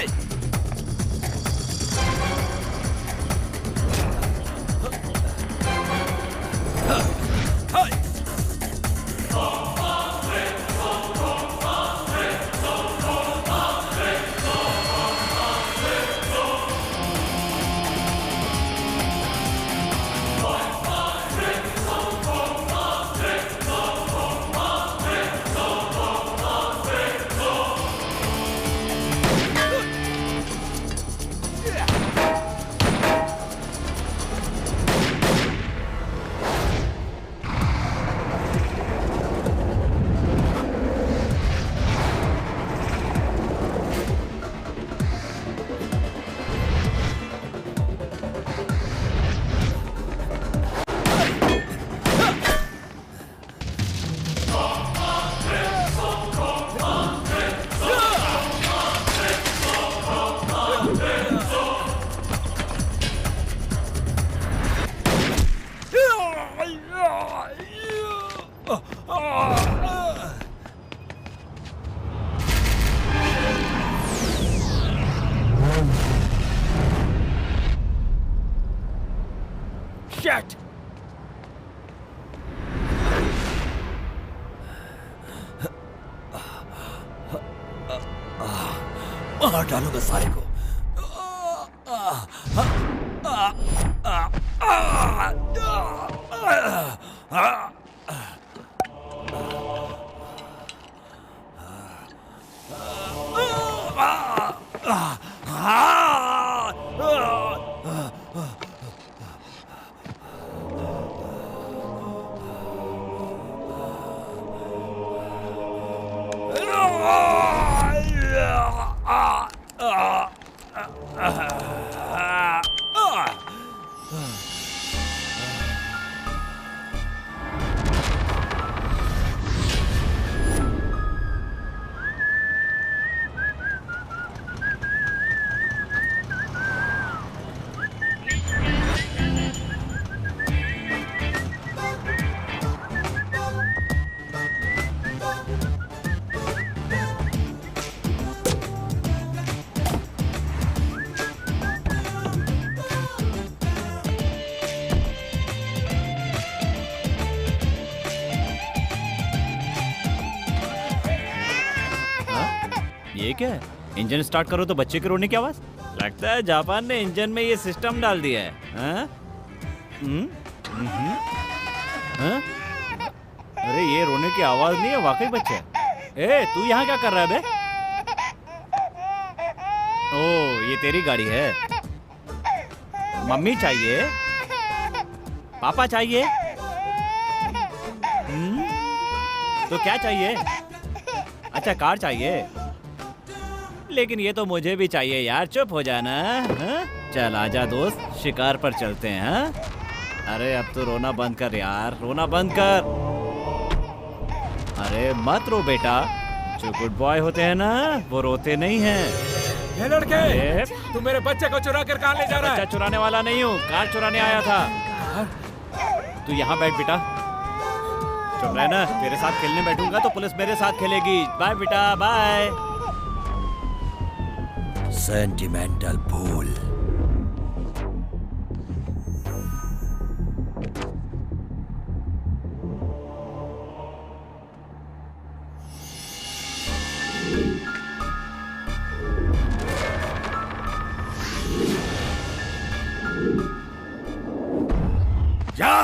Shit! मार डालूंगा सारे को। ये क्या है? इंजन स्टार्ट करो तो बच्चे के रोने की आवाज। लगता है जापान ने इंजन में ये सिस्टम डाल दिया है। हाँ? हाँ? अरे ये रोने की आवाज नहीं है, वाकई बच्चे। ए तू यहाँ क्या कर रहा है बे? ओ ये तेरी गाड़ी है। मम्मी चाहिए, पापा चाहिए। तो क्या चाहिए? अच्छा कार चाहिए, लेकिन ये तो मुझे भी चाहिए यार। चुप हो जाना। हाँ? चल आजा दोस्त, शिकार पर चलते हैं। हाँ? अरे अब तो रोना बंद कर यार, रोना बंद कर। अरे मत रो बेटा, जो गुड बॉय होते हैं ना वो रोते नहीं हैं। ये लड़के, तू मेरे बच्चे को चुरा कर कहाँ ले जा रहा है? बच्चा चुराने वाला नहीं हूँ, कार चुराने आया था। तू यहाँ बैठ बेटा, चुप रहना। तेरे साथ खेलने बैठूंगा तो पुलिस मेरे साथ खेलेगी। बाय बेटा, बाय। सेंटिमेंटल फूल। जा।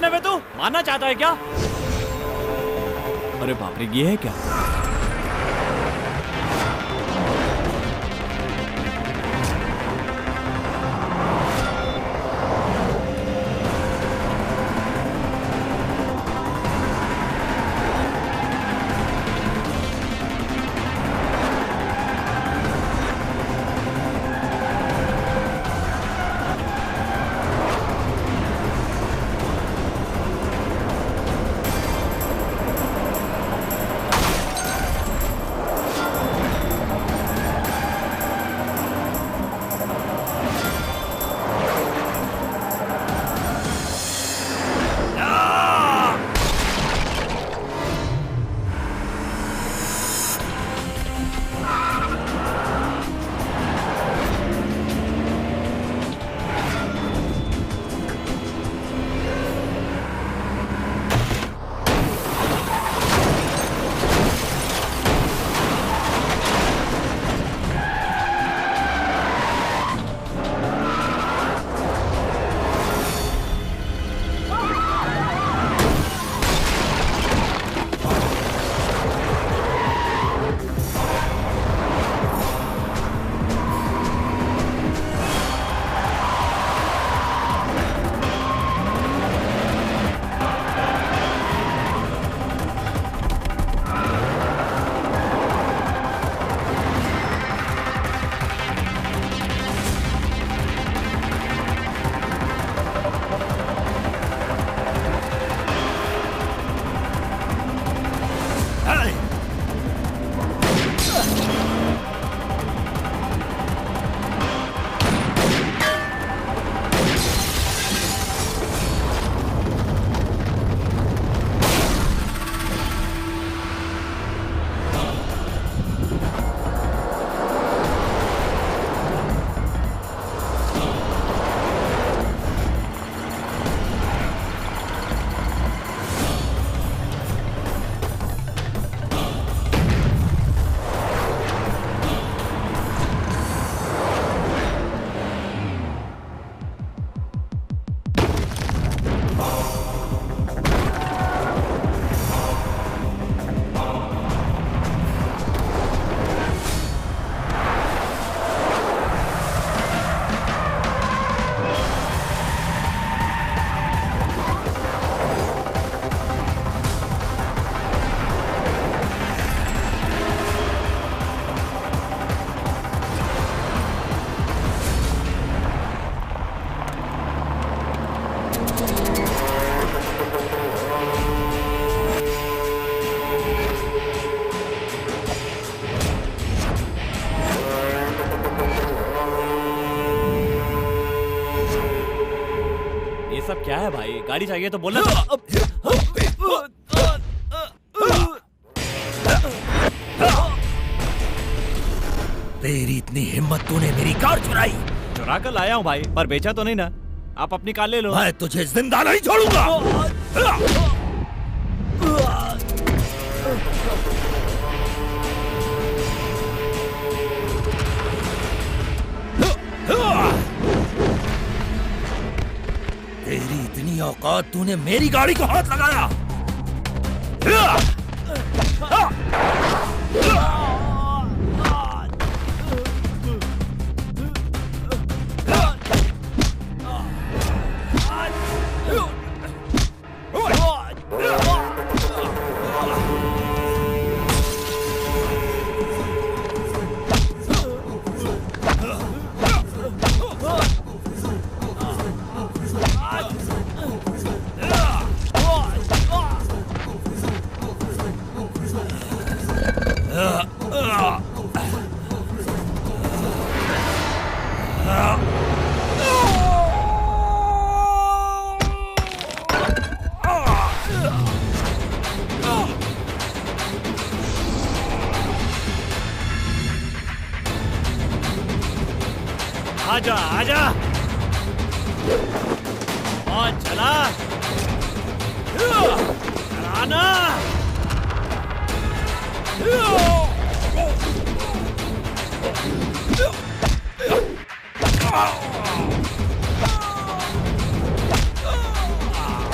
कौन है वे तू? मारना चाहता है क्या? अरे बाप रे, ये है क्या? सब क्या है भाई? गाड़ी चाहिए तो बोलना। तेरी इतनी हिम्मत, तूने मेरी कार चुराई? चुरा कर लाया हूँ भाई, पर बेचा तो नहीं ना। आप अपनी कार ले लो। मैं तुझे जिंदा नहीं छोड़ूंगा। तेरी इतनी औकात, तूने मेरी गाड़ी को हाथ लगाया। आजा आजा और चला चलाना।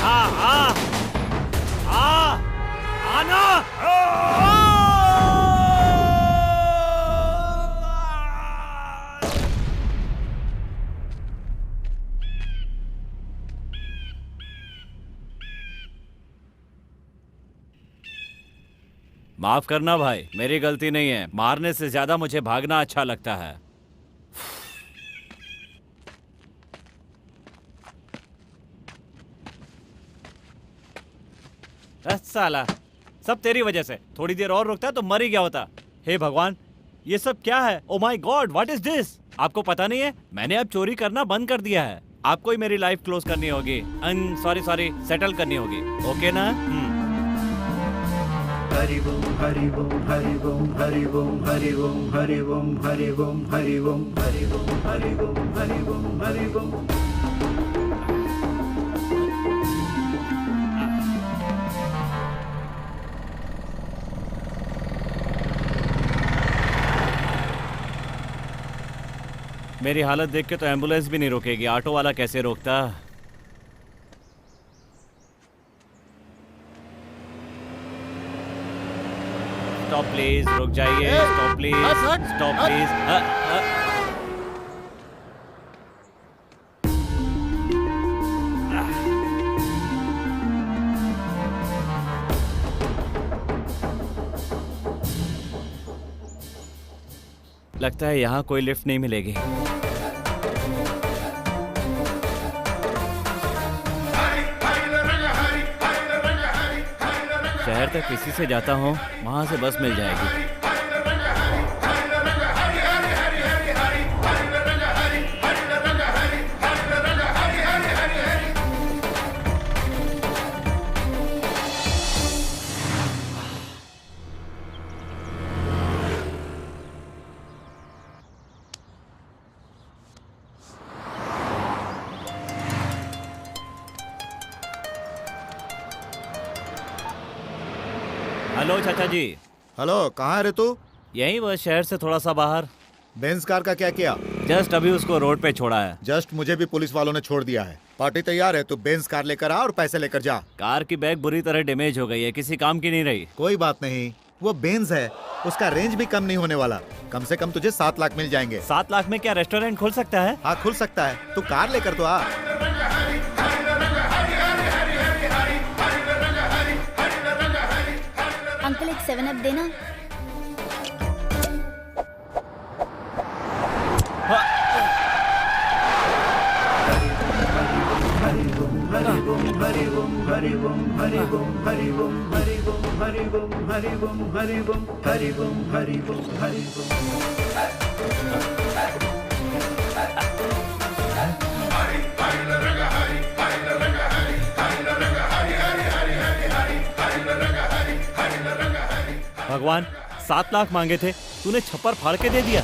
आ माफ करना भाई, मेरी गलती नहीं है। मारने से ज्यादा मुझे भागना अच्छा लगता है। साला, सब तेरी वजह से। थोड़ी देर और रुकता तो मर ही गया होता। हे भगवान, ये सब क्या है? Oh my God, what is this? आपको पता नहीं है, मैंने अब चोरी करना बंद कर दिया है। आपको ही मेरी लाइफ क्लोज करनी होगी, सॉरी सेटल करनी होगी, ओके ना? हरि ओम हरि ओम हरि ओम हरि ओम हरि ओम हरि ओम हरि ओम हरि ओम हरि ओम हरि ओम हरि ओम हरि ओम। मेरी हालत देख के तो एम्बुलेंस भी नहीं रोकेगी, ऑटो वाला कैसे रोकता? स्टॉप प्लीज, रुक जाइए। Stop please, stop please. लगता है यहाँ कोई लिफ्ट नहीं मिलेगी। शहर तक किसी से जाता हूँ, वहाँ से बस मिल जाएगी। हेलो चाचा जी। हेलो, कहाँ है रे तू? यहीं बस शहर से थोड़ा सा बाहर। बेंज कार का क्या किया? जस्ट अभी उसको रोड पे छोड़ा है। जस्ट मुझे भी पुलिस वालों ने छोड़ दिया है। पार्टी तैयार है, तू बेंज कार लेकर आ और पैसे लेकर जा। कार की बैग बुरी तरह डैमेज हो गई है, किसी काम की नहीं रही। कोई बात नहीं, वो बेंज है, उसका रेंज भी कम नहीं होने वाला। कम से कम तुझे 7 लाख मिल जाएंगे। 7 लाख में क्या रेस्टोरेंट खुल सकता है? हाँ खुल सकता है, तू कार लेकर तो आ। अंकल एक 7 अप देना। हरि ओम हरि ओम हरि ओम हरि ओम हरि ओम हरि ओम हरि ओम हरि ओम हरि ओम हरि ओम हरि ओम हरि ओम हरि भगवान, 7 लाख मांगे थे, तूने छप्पर फाड़ के दे दिया।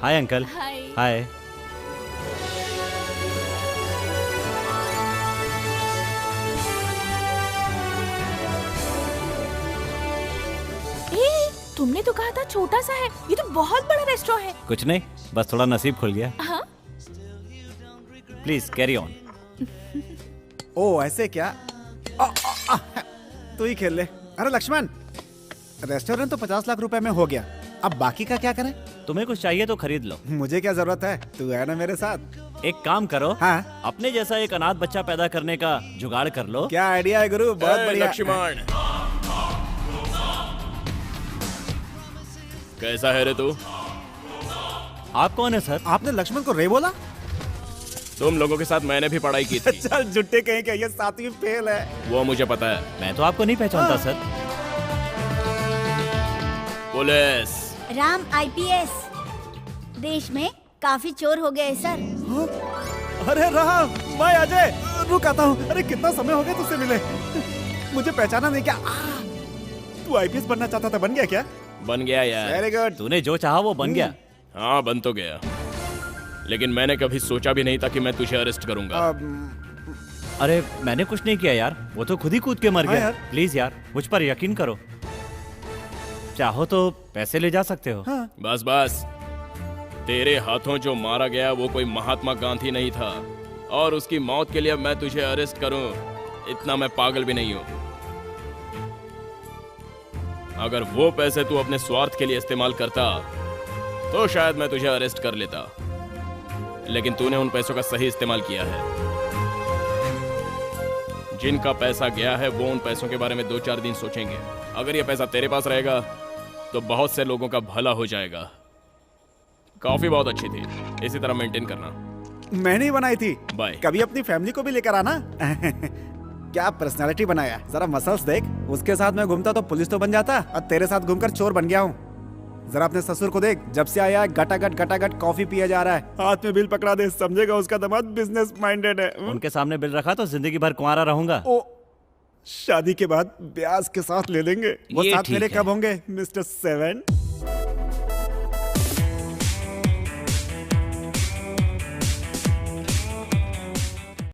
Hi uncle. हाय। तुमने तो कहा था छोटा सा है, ये तो बहुत बड़ा रेस्टोरेंट है। कुछ नहीं, बस थोड़ा नसीब खुल गया। हाँ? Please carry on. ओ ऐसे क्या? तू ही खेल ले। अरे लक्ष्मण, रेस्टोरेंट तो 50 लाख रुपए में हो गया, अब बाकी का क्या करें? तुम्हें कुछ चाहिए तो खरीद लो। मुझे क्या जरूरत है, तू है ना मेरे साथ। एक काम करो, हाँ? अपने जैसा एक अनाथ बच्चा पैदा करने का जुगाड़ कर लो। क्या आइडिया है गुरु, बहुत बढ़िया। लक्ष्मण, कैसा है रे तू? आप कौन है सर? आपने लक्ष्मण को रे बोला? तुम लोगों के साथ मैंने भी पढ़ाई की थी। चल झुट्टे कहीं क्या, ये 7वीं फेल है। वो मुझे पता है। मैं तो आपको नहीं पहचानता सर। पुलिस। राम IPS। देश में काफी चोर हो गए सर। अरे राम, मैं अजय, रुक आता हूँ। अरे कितना समय हो गया तुझसे मिले, मुझे पहचाना नहीं क्या? तू IPS बनना चाहता था, बन गया क्या? बन गया यार। Very good. तूने जो चाहा वो बन गया। हाँ बन तो गया, लेकिन मैंने कभी सोचा भी नहीं था कि मैं तुझे अरेस्ट करूंगा। अरे मैंने कुछ नहीं किया यार, वो तो खुद ही कूद के मर हाँ गया। यार। प्लीज यार, मुझ पर यकीन करो। चाहो तो पैसे ले जा सकते हो। हाँ। बस बस, तेरे हाथों जो मारा गया वो कोई महात्मा गांधी नहीं था, और उसकी मौत के लिए मैं तुझे अरेस्ट करूं, इतना मैं पागल भी नहीं हूं। अगर वो पैसे तू अपने स्वार्थ के लिए इस्तेमाल करता तो शायद मैं तुझे अरेस्ट कर लेता, लेकिन तूने उन पैसों का सही इस्तेमाल किया है। जिनका पैसा गया है वो उन पैसों के बारे में 2-4 दिन सोचेंगे। अगर ये पैसा तेरे पास रहेगा तो बहुत से लोगों का भला हो जाएगा। कॉफी बहुत अच्छी थी, इसी तरह मेंटेन करना। मैंने ही बनाई थी। बाय। कभी अपनी फैमिली को भी लेकर आना। क्या पर्सनालिटी बनाया, जरा मसल्स देख। उसके साथ मैं घूमता तो पुलिस तो बन जाता, और तेरे साथ घूमकर चोर बन गया हूँ। जरा अपने ससुर को देख, जब से आया गटागट कॉफी पिया जा रहा है। हाथ में बिल पकड़ा दे, समझेगा उसका दामाद बिजनेस माइंडेड है। उनके सामने बिल रखा तो जिंदगी भर कुंवारा रहूंगा। ओ, शादी के बाद ब्याज के साथ ले लेंगे। वो ये साथ ठीक मेरे है। कब होंगे मिस्टर 7?